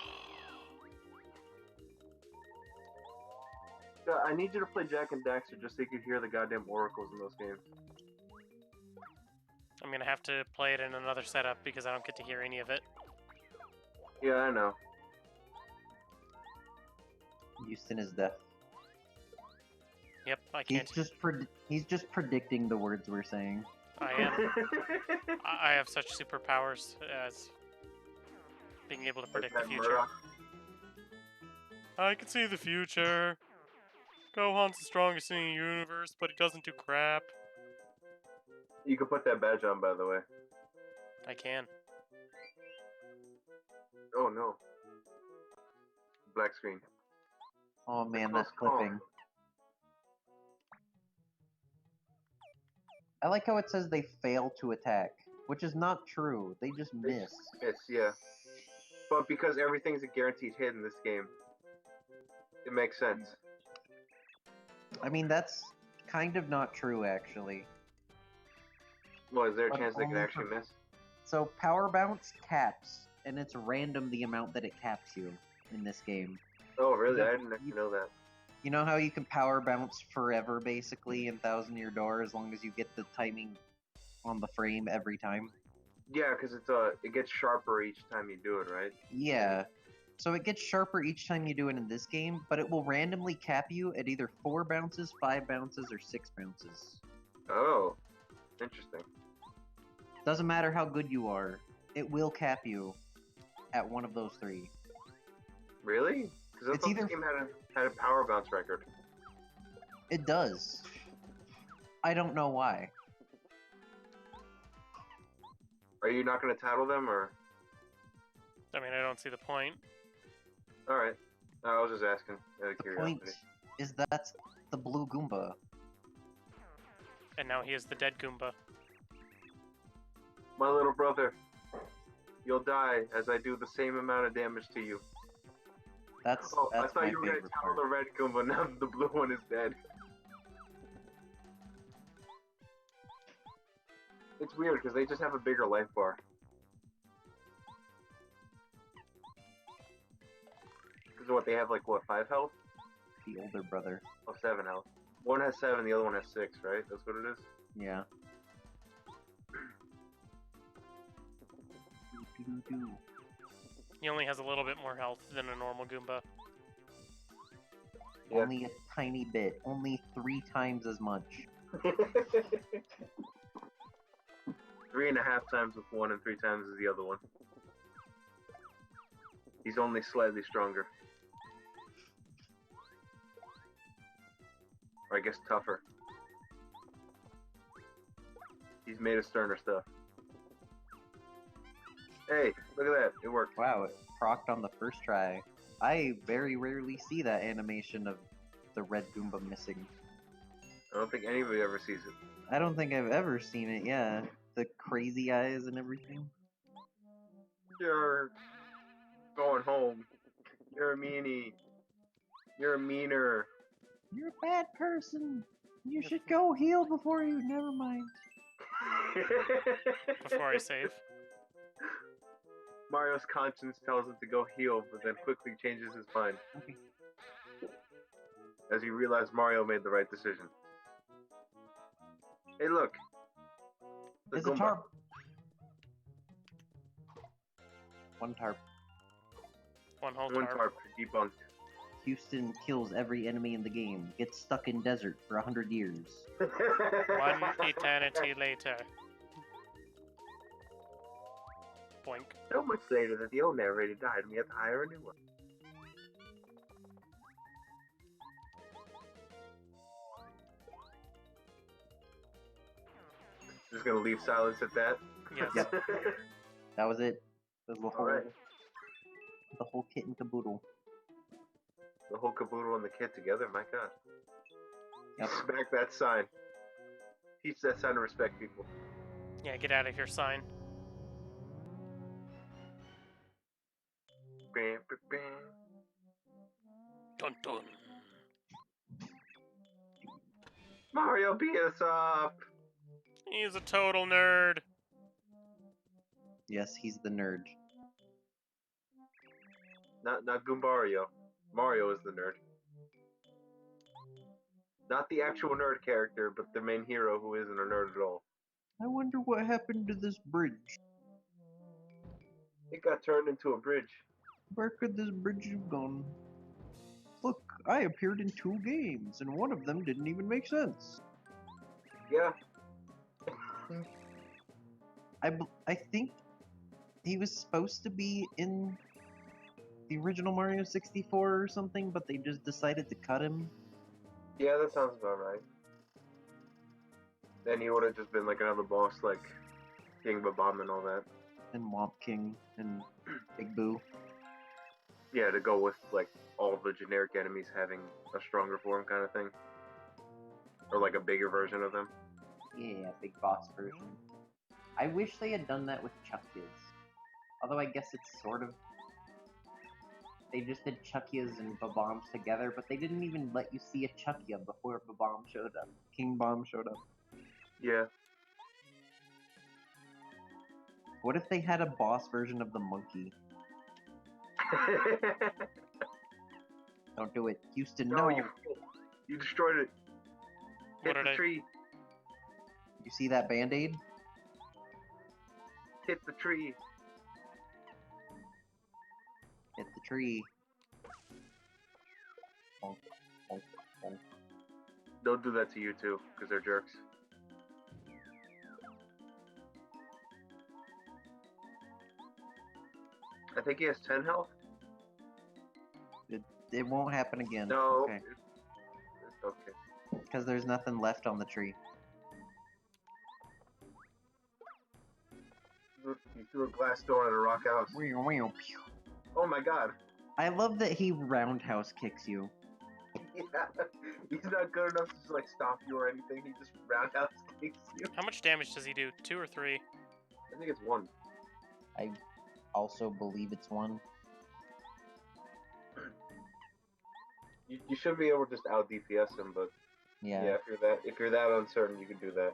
Yeah, I need you to play Jack and Daxter just so you can hear the goddamn oracles in those games. I'm gonna have to play it in another setup because I don't get to hear any of it. Yeah, I know. Houston is deaf. Yep, I He's can't. he's just predicting the words we're saying. I am. I have such superpowers as being able to predict the That future. Murdoch. I can see the future. Gohan's the strongest in the universe, but he doesn't do crap. You can put that badge on, by the way. I can. Oh no. Black screen. Oh man, close that's call. clipping. I like how it says they fail to attack, which is not true. They just They miss. Yes, yeah. But because everything's a guaranteed hit in this game, it makes sense. I mean, that's kind of not true, actually. Well, is there a But chance they can only actually for- miss? So, Power Bounce caps, and it's random the amount that it caps you in this game. Oh, really? Yeah. I didn't actually know that. You know how you can Power Bounce forever, basically, in Thousand Year Door, as long as you get the timing on the frame every time? Yeah, because it gets sharper each time you do it, right? Yeah. So it gets sharper each time you do it in this game, but it will randomly cap you at either 4 bounces, 5 bounces, or 6 bounces. Oh, interesting. Doesn't matter how good you are, it will cap you at one of those 3. Really? Because I It's thought either- this game had a power bounce record. It does. I don't know why. Are you not going to tattle them, or? I mean, I don't see the point. All right. I was just asking out of The curiosity. point is that's the blue Goomba. And now he is the dead Goomba. My little brother. You'll die as I do the same amount of damage to you. That's Oh, I thought my you were gonna favorite tell part. the red Goomba, now the blue one is dead. It's weird because they just have a bigger life bar. Because what, they have like, what, 5 health? The older brother. Oh, 7 health. One has 7, the other one has 6, right? That's what it is? Yeah. Doo-doo-doo. He only has a little bit more health than a normal Goomba. Yeah. Only a tiny bit. Only 3 times as much. 3.5 times with one and 3 times with the other one. He's only slightly stronger. Or I guess tougher. He's made of sterner stuff. Hey, look at that. It worked. Wow, it procced on the first try. I very rarely see that animation of the red Goomba missing. I don't think anybody ever sees it. I don't think I've ever seen it, yeah. The crazy eyes and everything. You're going home. You're a meanie. You're a meaner. You're a bad person. You should go heal before you. Never mind. Before I save. Mario's conscience tells him to go heal, but then quickly changes his mind. Okay. As he realized Mario made the right decision. Hey, look. The There's a Goomba. tarp. One tarp. One whole One tarp. tarp debunked. Houston kills every enemy in the game. Gets stuck in desert for 100 years. One eternity later. Boink. So much later that the old narrator died and we had to hire a new one. Just gonna leave silence at that. Yes. Yep. That was it. That was the whole, Alright. the whole kit and caboodle. The whole caboodle and the kid together, my god. Yep. Smack that sign. Teach that sign to respect people. Yeah, get out of here, sign. Bam, bam, bam. Dun dun. Mario, beat us up! He's a total nerd. Yes, he's the nerd. Not Goombario. Mario is the nerd. Not the actual nerd character, but the main hero who isn't a nerd at all. I wonder what happened to this bridge. It got turned into a bridge. Where could this bridge have gone? Look, I appeared in 2 games, and one of them didn't even make sense. Yeah. I think he was supposed to be in the original Mario 64 or something, but they just decided to cut him. Yeah, that sounds about right. Then he would have just been like another boss like King Bob and all that. And Womp King and Big Boo. Yeah, to go with like all the generic enemies having a stronger form kind of thing. Or like a bigger version of them. Yeah, big boss version. I wish they had done that with Chuckyas. Although I guess it's sort of... They just did Chuckyas and Bob-ombs together, but they didn't even let you see a Chuckya before Bob-omb showed up. King Bomb showed up. Yeah. What if they had a boss version of the monkey? Don't do it. Houston, no! You destroyed it. Hit What did the I- tree. You see that band-aid? Hit the tree. Hit the tree. Bonk, bonk, bonk. Don't do that to you too, because they're jerks. I think he has 10 health. It won't happen again. No. Okay. It's okay. Because there's nothing left on the tree. You threw a glass door at a rock house. Oh my god. I love that he roundhouse kicks you. Yeah. He's not good enough to just like stop you or anything. He just roundhouse kicks you. How much damage does he do? 2 or 3? I think it's 1. also believe it's 1. You should be able to just out DPS him, but Yeah. yeah, if you're that uncertain, you can do that.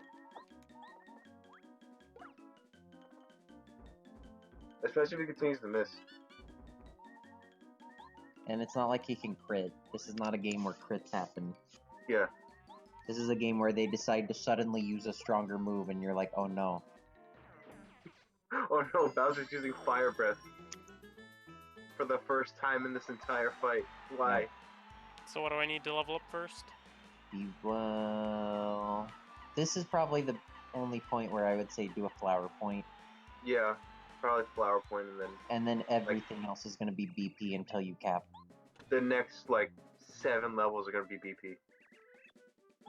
Especially if he continues to miss. And it's not like he can crit. This is not a game where crits happen. Yeah. This is a game where they decide to suddenly use a stronger move, and you're like, oh no. Oh no, Bowser's using Fire Breath for the first time in this entire fight. Why? So what do I need to level up first? Well, this is probably the only point where I would say do a flower point, Yeah, probably Flower Point, and then and then everything else is going to be BP until you cap. the next, like, 7 levels are gonna be BP.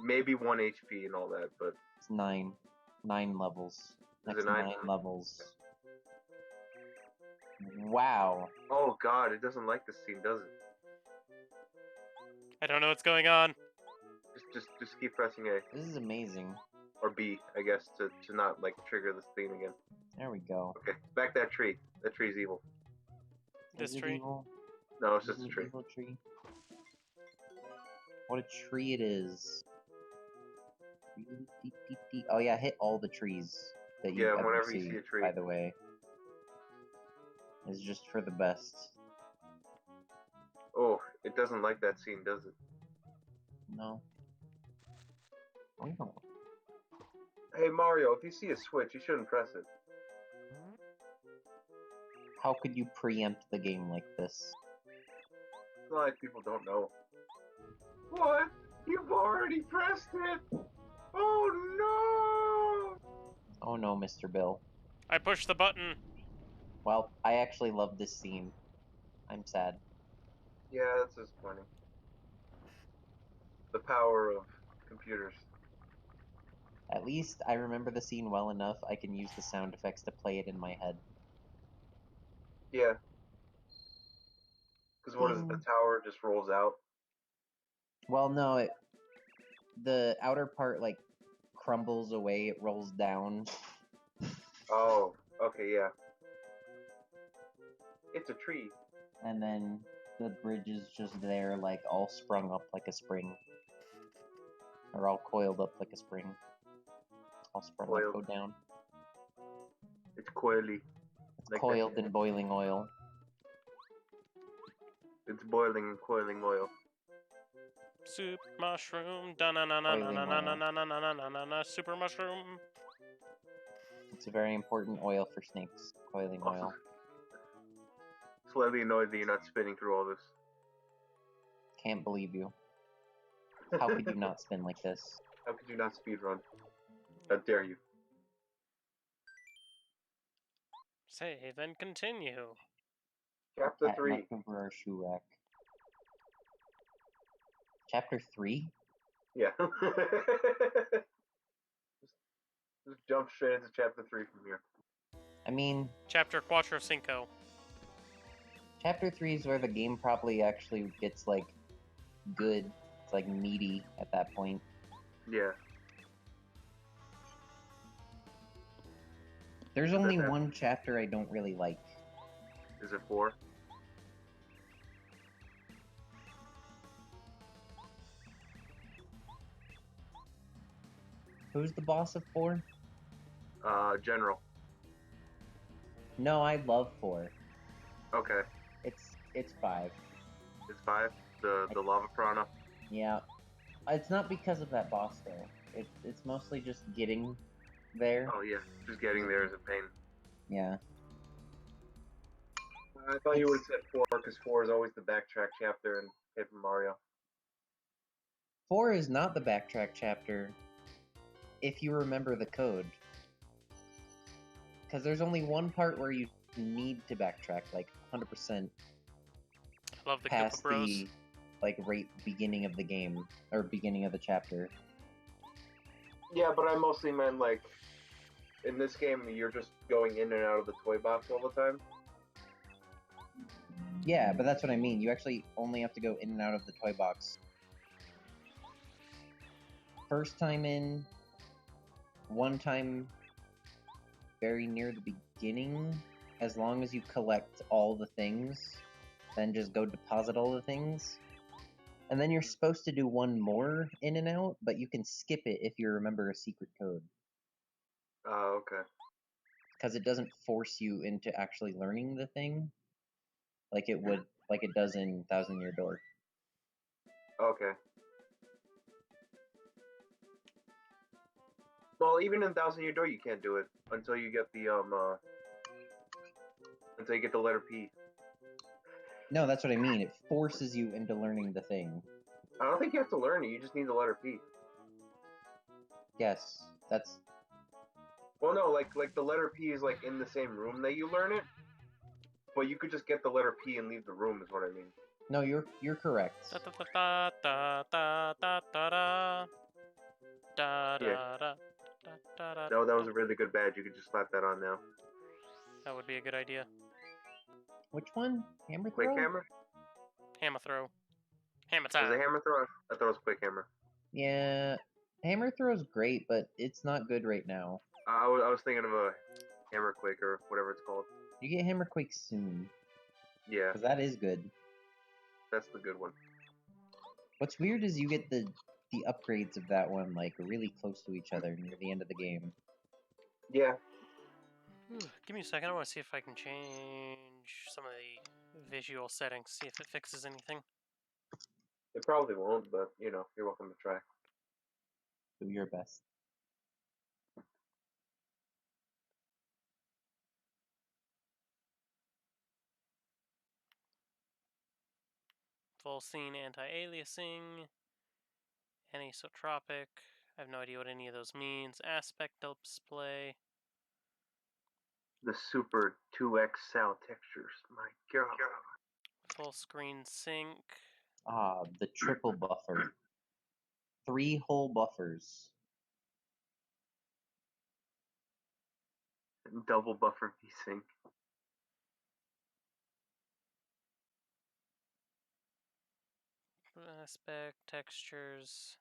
Maybe 1 HP and all that, but It's 9 levels. Is Next it 9? 9 levels. Wow. oh god, it doesn't like this scene, does it? I don't know what's going on. Just keep pressing A. This is amazing. Or B, I guess, to not, like, trigger this thing again. There we go. Okay, back that tree. That tree's evil. This Is it tree? evil? No, it's Is just a it tree. evil tree? What a tree it is. Oh yeah, hit all the trees that you Yeah, ever whenever you see a tree. by the way. It's just for the best. Oh, it doesn't like that scene, does it? No. Oh. Hey Mario, if you see a switch, you shouldn't press it. How could you preempt the game like this? It's not like people don't know. What? You've already pressed it! Oh no! Oh no, Mr. Bill. I pushed the button. Well, I actually love this scene. I'm sad. Yeah, that's just funny. The power of computers. At least I remember the scene well enough I can use the sound effects to play it in my head. Yeah. Because what is it, the Ding. tower just rolls out? Well, no, the outer part, like, crumbles away, it rolls down. Oh, okay, yeah. It's a tree. And then the bridge is just there, like, all sprung up like a spring. Or all coiled up like a spring. All sprung up, Coiled. go down. It's coily. It's Like coiled that. in boiling oil. It's boiling and coiling oil. Soup mushroom. Da na na na na na na na na na na na na na. Super mushroom. It's a very important oil for snakes. Coiling oil. Slightly annoyed that you're not spinning through all this. Can't believe you. How could you not spin like this? How could you not speedrun? How dare you? Save and continue. Chapter Cat 3. knocked over our shoe rack. Chapter 3? Yeah. just jump straight into chapter 3 from here. I mean, Chapter Quattro Cinco. Chapter 3 is where the game probably actually gets, like, good. It's, like, meaty at that point. Yeah. There's only one chapter I don't really like. Is it 4? Who's the boss of 4? General. No, I love 4. Okay. It's 5. It's 5? The lava piranha? Yeah. It's not because of that boss, though. It's mostly just getting there. Oh yeah, just getting there is a pain. Yeah. I thought you would have said 4, because 4 is always the backtrack chapter in Paper Mario. 4 is not the backtrack chapter, if you remember the code. Because there's only one part where you need to backtrack, like, 100% I love the past Koopa Bros. the, like, right beginning of the game, or beginning of the chapter. Yeah, but I mostly meant, like, in this game, you're just going in and out of the toy box all the time. Yeah, but that's what I mean. You actually only have to go in and out of the toy box. First time in, one time very near the beginning, as long as you collect all the things, then just go deposit all the things. And then you're supposed to do one more in and out, but you can skip it if you remember a secret code. Oh, okay. Because it doesn't force you into actually learning the thing like it would, like it does in Thousand Year Door. Okay. Well, even in Thousand Year Door, you can't do it until you get the letter P. No, that's what I mean. It forces you into learning the thing. I don't think you have to learn it. You just need the letter P. Yes, that's... Well, no, like the letter P is like in the same room that you learn it, but you could just get the letter P and leave the room. Is what I mean. No, you're correct. Da da da da da da da da da Yeah. da da da. No, that was a really good badge. You could just slap that on now. That would be a good idea. Which one? Hammer Quick throw? hammer? Hammer throw. Hammer Is it time. hammer throw? I thought it was quick hammer. Yeah, hammer throw's great, but it's not good right now. I was thinking of a hammer quick or whatever it's called. You get hammer quake soon, Yeah, because that is good. that's the good one. What's weird is you get the upgrades of that one like really close to each other near the end of the game. Yeah. Give me a second. I want to see if I can change some of the visual settings. See if it fixes anything. It probably won't, but you know, you're welcome to try. Do your best. Full scene anti-aliasing. Anisotropic. I have no idea what any of those means. Aspect display. The super 2x cell textures. My god. Full screen sync. Ah, the triple buffer. 3 whole buffers. Double buffer VSync. Aspect, textures.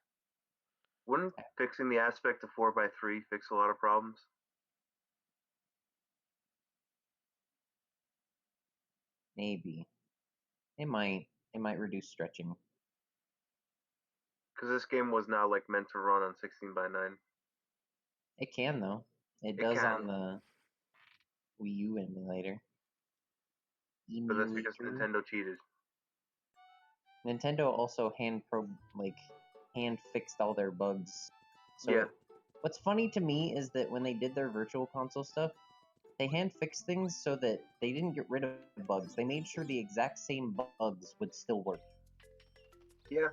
Wouldn't fixing the aspect of 4x3 fix a lot of problems? Maybe. It might reduce stretching. Because this game was not like meant to run on 16:9. It can though. It It does can. on the Wii U emulator. But that's because Emulator? Nintendo cheated. Nintendo also hand fixed all their bugs. So Yeah. what's funny to me is that when they did their virtual console stuff, they hand fixed things so that they didn't get rid of bugs. They made sure the exact same bugs would still work. Yeah.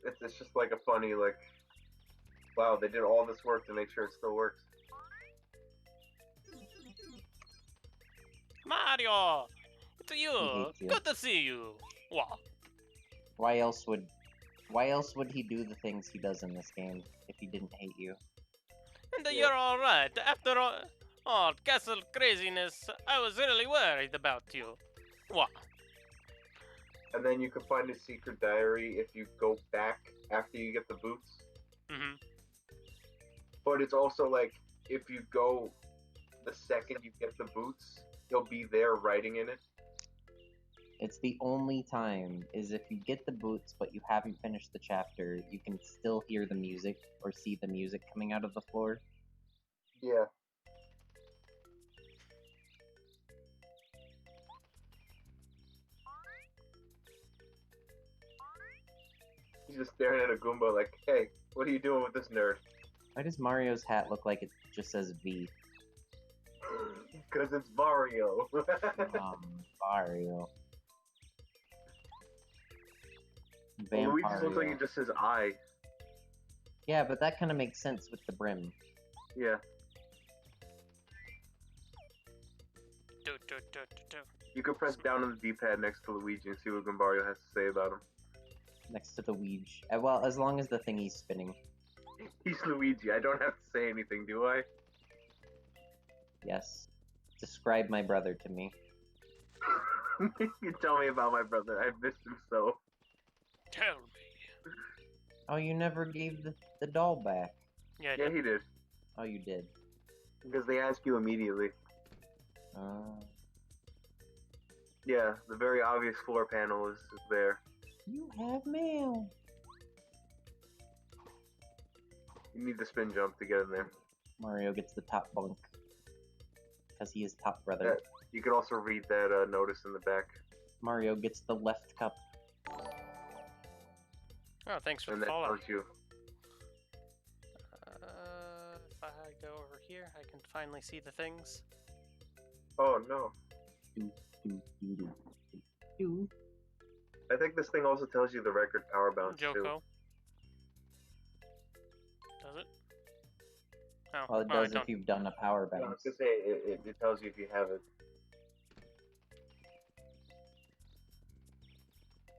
It's just like a funny, like, wow, they did all this work to make sure it still works. Mario! It's you! hates you. Good to see you! Wow. Why else would he do the things he does in this game if he didn't hate you? And Yeah. you're alright. After all castle craziness, I was really worried about you. Wow. And then you can find a secret diary if you go back after you get the boots. Mm-hmm. But it's also like, if you go the second you get the boots, he'll be there writing in it. It's the only time is if you get the boots but you haven't finished the chapter, you can still hear the music or see the music coming out of the floor. Yeah. He's just staring at a Goomba like, hey, what are you doing with this nerd? Why does Mario's hat look like it just says V? Because it's Mario. Mario. Well, Luigi's looks like Vampario. it just says I. Yeah, but that kind of makes sense with the brim. Yeah. Do, do, do, do, do. You can press down on the D-pad next to Luigi and see what Goombario has to say about him. Next to the Ouija. Well, as long as the thingy's spinning. He's Luigi. I don't have to say anything, do I? Yes. Describe my brother to me. You tell me about my brother. I missed him so. Tell me. Oh, you never gave the doll back. Yeah, Yeah, he did. Oh, you did. Because they ask you immediately. Yeah, the very obvious floor panel is there. You have mail. You need the spin jump to get in there. Mario gets the top bunk. Because he is top brother. You can also read that notice in the back. Mario gets the left cup. Oh, thanks for And the that follow. tells you. If I go over here, I can finally see the things. Oh no. Do, do, do, do, do. I think this thing also tells you the record power bounce too. Joko. Does it? Oh, Well, it no, I does don't. if you've done a power No, I was bounce. gonna say it tells you if you have it.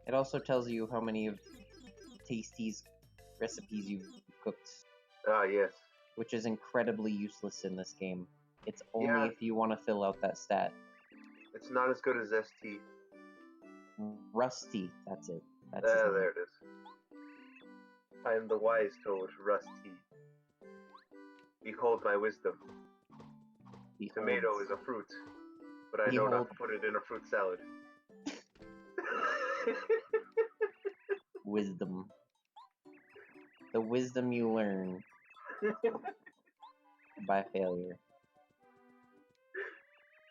It also tells you how many of Tasty's recipes you've cooked, Ah yes. which is incredibly useless in this game. It's only Yeah. if you want to fill out that stat. It's not as good as ST. Rusty, that's it. That's his name. There it is. I am the wise toad, Rusty. Behold my wisdom. Behold. Tomato is a fruit, but I know not Behold. to put it in a fruit salad. Wisdom. The wisdom you learn by failure.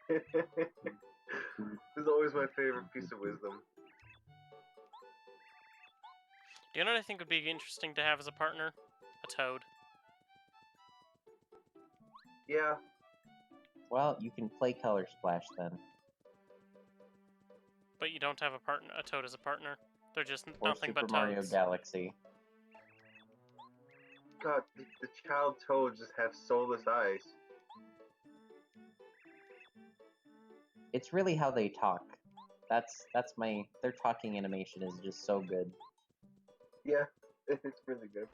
This is always my favorite piece of wisdom. You know what I think would be interesting to have as a partner? A toad. Yeah, Well, you can play Color Splash then. But you don't have a toad as a partner. They're just Or nothing Super but Mario toads. Galaxy. God, the child toads just have soulless eyes. It's really how they talk. That's their talking animation is just so good. Yeah, it's really good.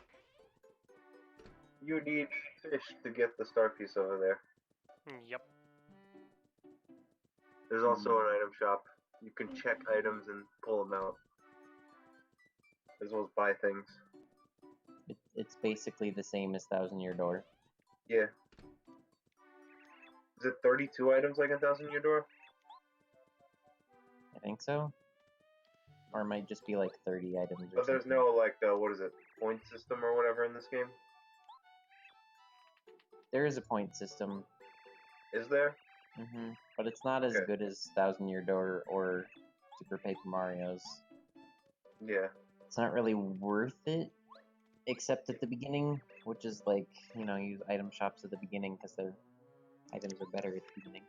You need fish to get the star piece over there. Yep. There's also an item shop. You can check items and pull them out, as well as buy things. It's basically the same as Thousand Year Door. Yeah. Is it 32 items like in Thousand Year Door? I think so. Or it might just be like 30 items or But there's something. no, like, what is it, point system or whatever in this game? There is a point system. Is there? But it's not as Okay. good as Thousand Year Door or Super Paper Mario's. Yeah. It's not really worth it, except at the beginning, which is like, use item shops at the beginning because their items are better at the beginning.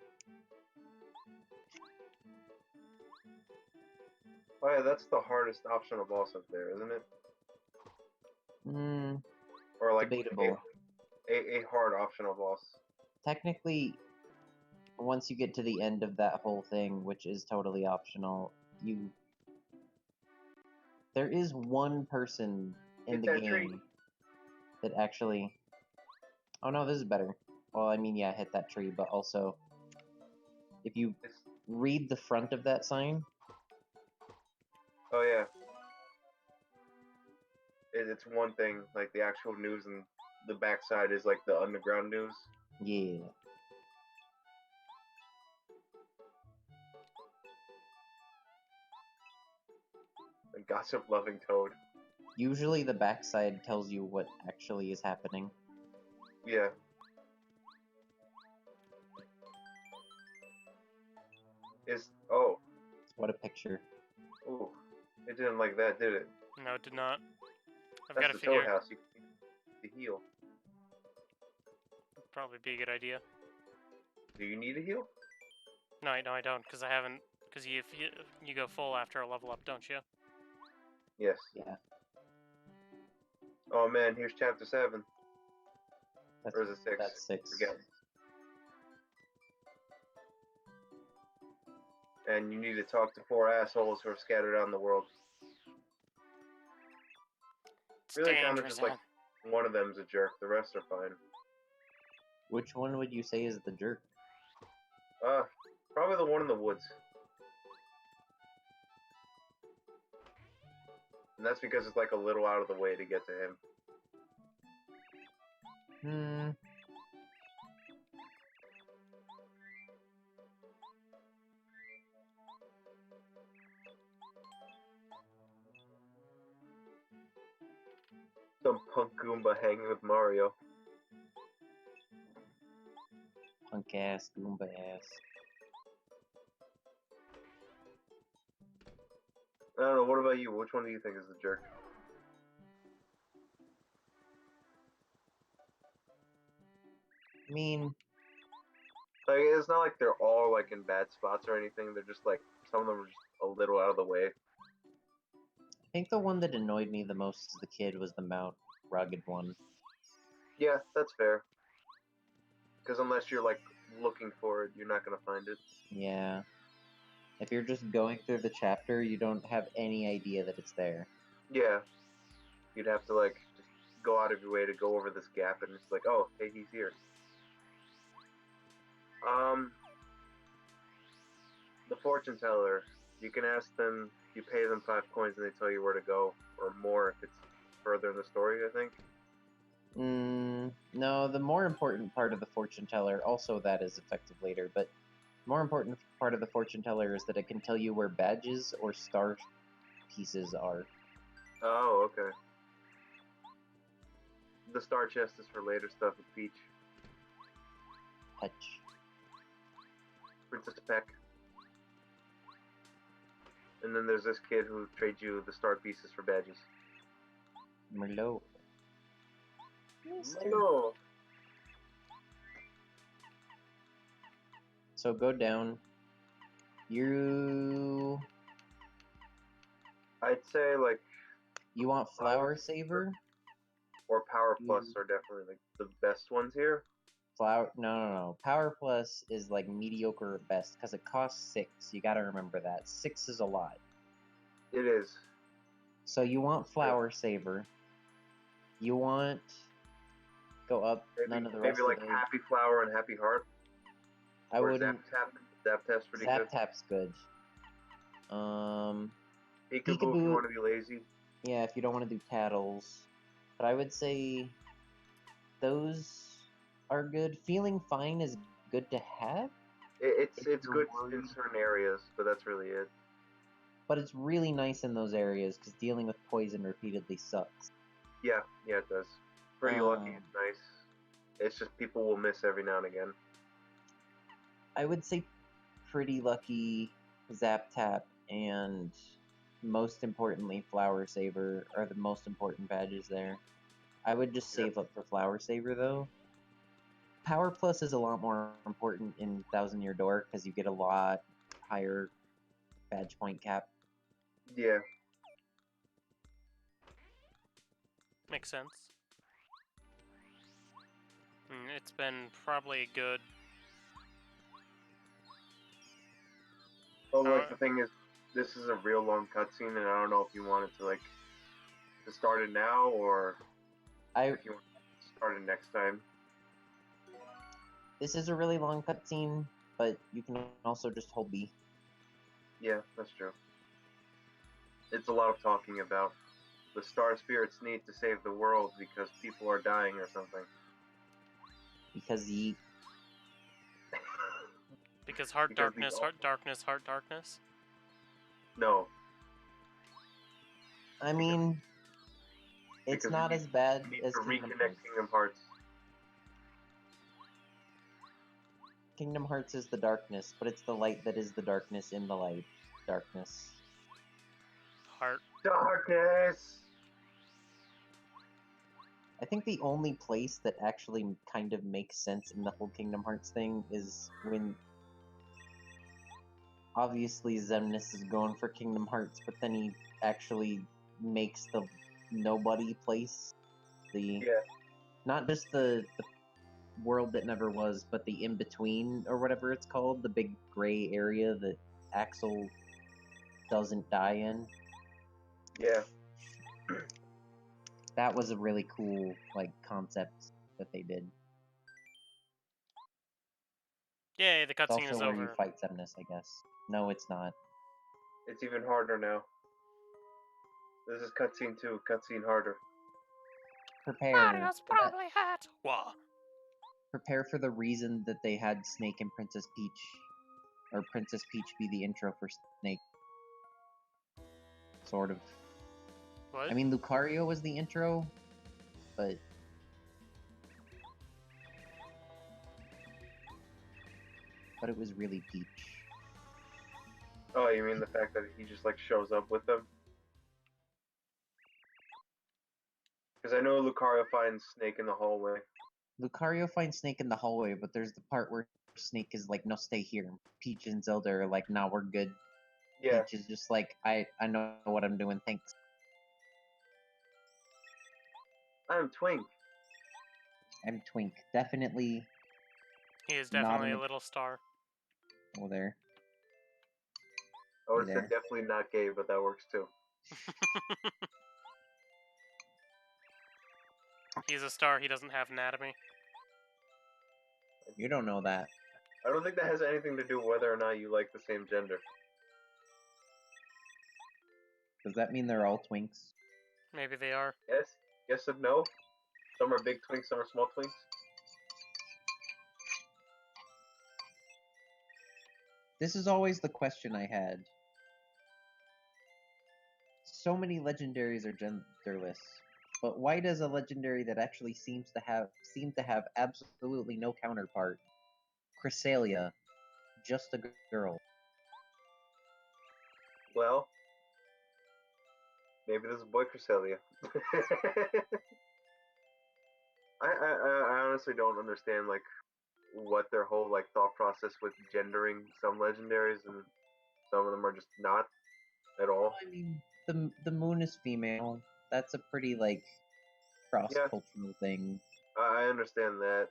Oh yeah, that's the hardest optional boss up there, isn't it? Or like Debatable. a hard optional boss. Technically, once you get to the end of that whole thing, which is totally optional, there is one person in Hit the that tree. game that actually... Oh no, this is better. Well, I mean, yeah, hit that tree, but also, if you It's, read the front of that sign, oh yeah. It's one thing, like the actual news, and the backside is like the underground news. yeah. A gossip loving toad. Usually the backside tells you what actually is happening. Yeah. Oh. What a picture. Ooh. It didn't like that, did it? No, it did not. I've That's got to the figure. toad house. You can need to heal. Probably be a good idea. Do you need a heal? No, I don't, because I haven't. Because you go full after a level up, don't you? Yes. Yeah. Oh man, here's chapter 7. That's, Or is it 6? that's 6. Forget. And you need to talk to 4 assholes who are scattered around the world. It's Really kind of dangerous. just like one of them's a jerk, the rest are fine. Which one would you say is the jerk? Probably the one in the woods. And that's because it's like a little out of the way to get to him. Some punk Goomba hanging with Mario. Punk ass, Goomba ass. I don't know, what about you? Which one do you think is the jerk? I mean, Like, it's not like they're all, like, in bad spots or anything. They're just, like, some of them are just a little out of the way. I think the one that annoyed me the most as a kid was the Mount Rugged one. Yeah, that's fair. Because unless you're, like, looking for it, you're not gonna find it. Yeah. If you're just going through the chapter, you don't have any idea that it's there. Yeah. You'd have to, like, just go out of your way to go over this gap, and it's like, oh, hey, he's here. The fortune teller. You can ask them, you pay them 5 coins and they tell you where to go, or more if it's further in the story, I think. No, the more important part of the fortune teller, also that is effective later, but the more important part of the fortune teller is that it can tell you where badges or star pieces are. Oh, okay. The star chest is for later stuff with Peach. Petch. Princess Peck. And then there's this kid who trades you the star pieces for badges. Merlot. No. So go down. You I'd say, like, want Flower Saver? or Power Plus are definitely, like, the best ones here. No. Power Plus is like mediocre at best because it costs 6. You gotta remember that. 6 is a lot. It is. So you want Flower Saver. You want go up. Maybe, None of the rest maybe like of the. Happy Flower and Happy Heart. I Or wouldn't. Zap Tap's pretty Zap good. Tap's good. Peekaboo if Peekaboo- you want to be lazy. Yeah, if you don't want to do tattles. But I would say those are good. Feeling Fine is good to have, It's you're good in worried. certain areas, but that's really it. but it's really nice in those areas because dealing with poison repeatedly sucks. Yeah, it does. Pretty lucky, Um, it's nice. It's just people will miss every now and again. I would say Pretty Lucky, Zap Tap, and most importantly, Flower Saver are the most important badges there. I would just Yeah. save up for Flower Saver though. Power Plus is a lot more important in Thousand Year Door because you get a lot higher badge point cap. Yeah. Makes sense. It's been probably a good. But like the thing is, this is a real long cutscene, and I don't know if you wanted to like to start it now or if you want to start it next time. This is a really long cutscene, but you can also just hold B. Yeah, that's true. It's a lot of talking about the star spirits need to save the world because people are dying or something. Because Because heart Because the darkness, heart darkness, heart darkness. No, I mean, it's because not you as bad you need as to Kingdom reconnect Hearts. Kingdom Hearts. Kingdom Hearts is the darkness, but it's the light that is the darkness in the light. Darkness. Heart. Darkness. I think the only place that actually kind of makes sense in the whole Kingdom Hearts thing is when obviously Xemnas is going for Kingdom Hearts, but then he actually makes the nobody place. Yeah. Not just the world that never was, but the in-between, or whatever it's called, the big gray area that Axel doesn't die in. Yeah. That was a really cool, like, concept that they did. Yay, the It's cutscene is also where you over. fight Xemnas, I guess. No, it's not. It's even harder now. This is cutscene 2, cutscene harder. Prepare. Mario's probably hot. Wah. Prepare for the reason that they had Snake and Princess Peach, or Princess Peach be the intro for Snake. Sort of. What? I mean, Lucario was the intro, but it was really Peach. Oh, you mean the fact that he just like shows up with them? Because I know Lucario finds Snake in the hallway. Lucario finds Snake in the hallway, but there's the part where Snake is like, "No, stay here." Peach and Zelda are like, "Nah, we're good." Yeah. Peach is just like, I know what I'm doing, thanks. I'm Twink. I'm Twink. Definitely He is not definitely an- a little star. over there. I would Hey have said there. definitely not gay, but that works too. He's a star, he doesn't have anatomy. You don't know that. I don't think that has anything to do with whether or not you like the same gender. Does that mean they're all Twinks? Maybe they are. Yes? Yes and no? Some are big twinks, some are small twinks. This is always the question I had. So many legendaries are genderless, but why does a legendary that actually seem to have absolutely no counterpart, Cresselia, just a girl? Well, maybe this is boy Cresselia. I honestly don't understand like what their whole like thought process with gendering some legendaries and some of them are just not at all. I mean, the moon is female. That's a pretty like cross-cultural thing. I understand that.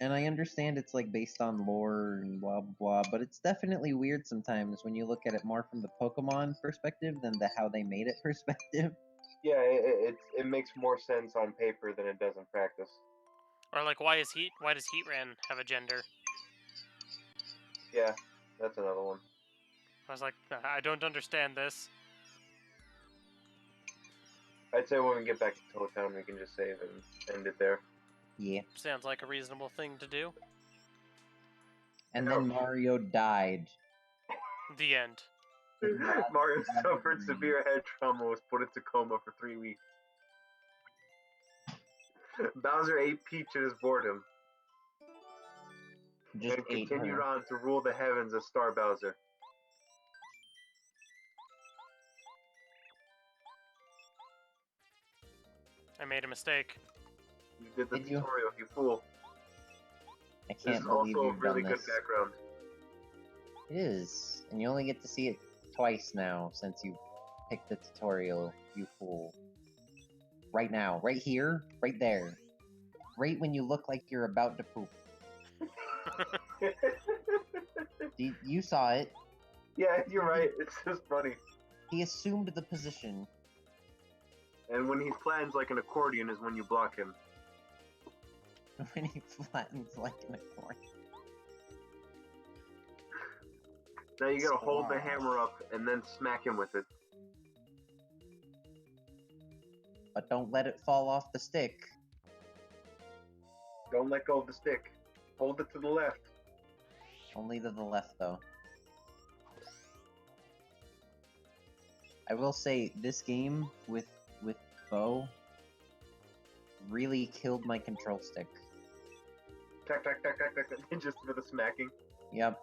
And I understand it's like based on lore and blah blah blah, but it's definitely weird sometimes when you look at it more from the Pokemon perspective than the how they made it perspective. Yeah, it makes more sense on paper than it does in practice. Or like, why does Heatran have a gender? Yeah, that's another one. I was like, I don't understand this. I'd say when we get back to Toad Town, we can just save and end it there. Yeah. Sounds like a reasonable thing to do. And then Mario died. The end. Mario suffered severe head trauma, was put into coma for 3 weeks. Bowser ate Peach in his boredom. Just and ate continued her. on to rule the heavens as Star Bowser. I made a mistake. You did the Did you? tutorial, you fool. I This can't is believe also a you've really done good this. background. It is, and you only get to see it twice now since you picked the tutorial, you fool. Right now, right here, right there. Right when you look like you're about to poop. You saw it. Yeah, you're right. It's just funny. He assumed the position. And when he plans like an accordion is when you block him. When he flattens like an accordion. Now you gotta hold the hammer up and then smack him with it. But don't let it fall off the stick. Don't let go of the stick. Hold it to the left. Only to the left, though. I will say, this game with Bo really killed my control stick. Tack, tack, tack, tack, tack, tack. Just for the smacking. Yep.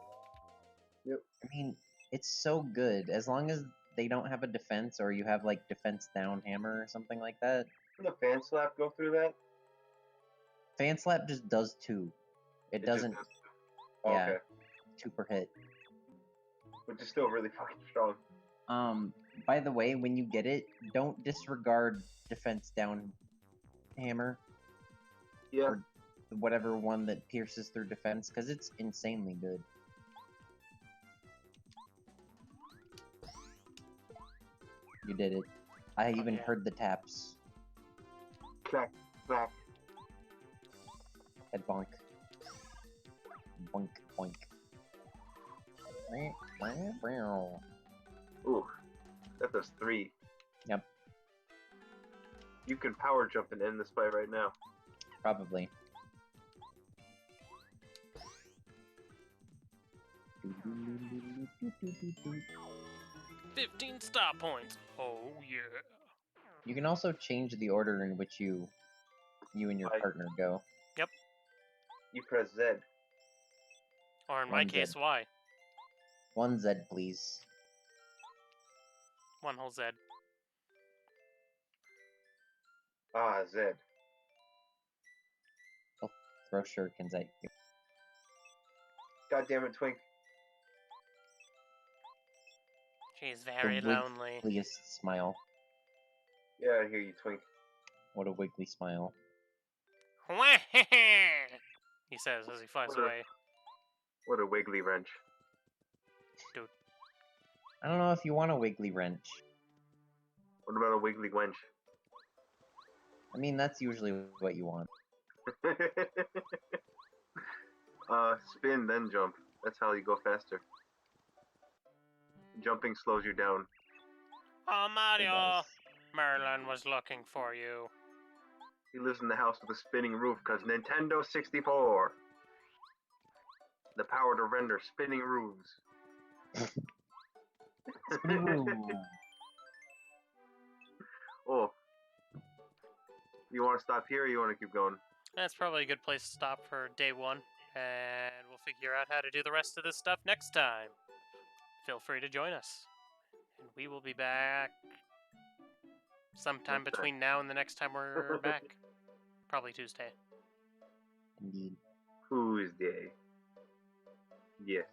Yep. I mean, it's so good. As long as they don't have a defense, or you have, like, defense down hammer or something like that. Can the fan slap go through that? Fan slap just does 2. It doesn't... Just, yeah. Okay. 2 per hit. Which is still really fucking strong. By the way, when you get it, don't disregard defense down hammer. Yeah. Or whatever one that pierces through defense, because it's insanely good. You did it. I even yeah. heard the taps. Clack, clack. Head bonk. Boink, boink. Ooh. That does 3. Yep. You can power jump and end this fight right now. Probably. 15 star points. Oh yeah. You can also change the order in which you and your partner go. You press Z. Or in my case, Z. Y. 1 Z, please. 1 whole Z. Ah, Z. I'll throw shurikens at you. God damn it, Twink. She's very The lonely. wiggliest smile. Yeah, I hear you, Twink. What a wiggly smile. He says as he flies What a- away. What a wiggly wrench. I don't know if you want a wiggly wrench. What about a wiggly wench? I mean, that's usually what you want. Spin, then jump. That's how you go faster. Jumping slows you down. Oh, It Mario! does. Merlin was looking for you. He lives in the house with a spinning roof because Nintendo 64. The power to render spinning roofs. Ooh. Oh. You want to stop here or you want to keep going? That's probably a good place to stop for day 1. And we'll figure out how to do the rest of this stuff next time. Feel free to join us. And we will be back sometime Next time. between now and the next time we're back. Probably Tuesday. Indeed. Tuesday. Yes.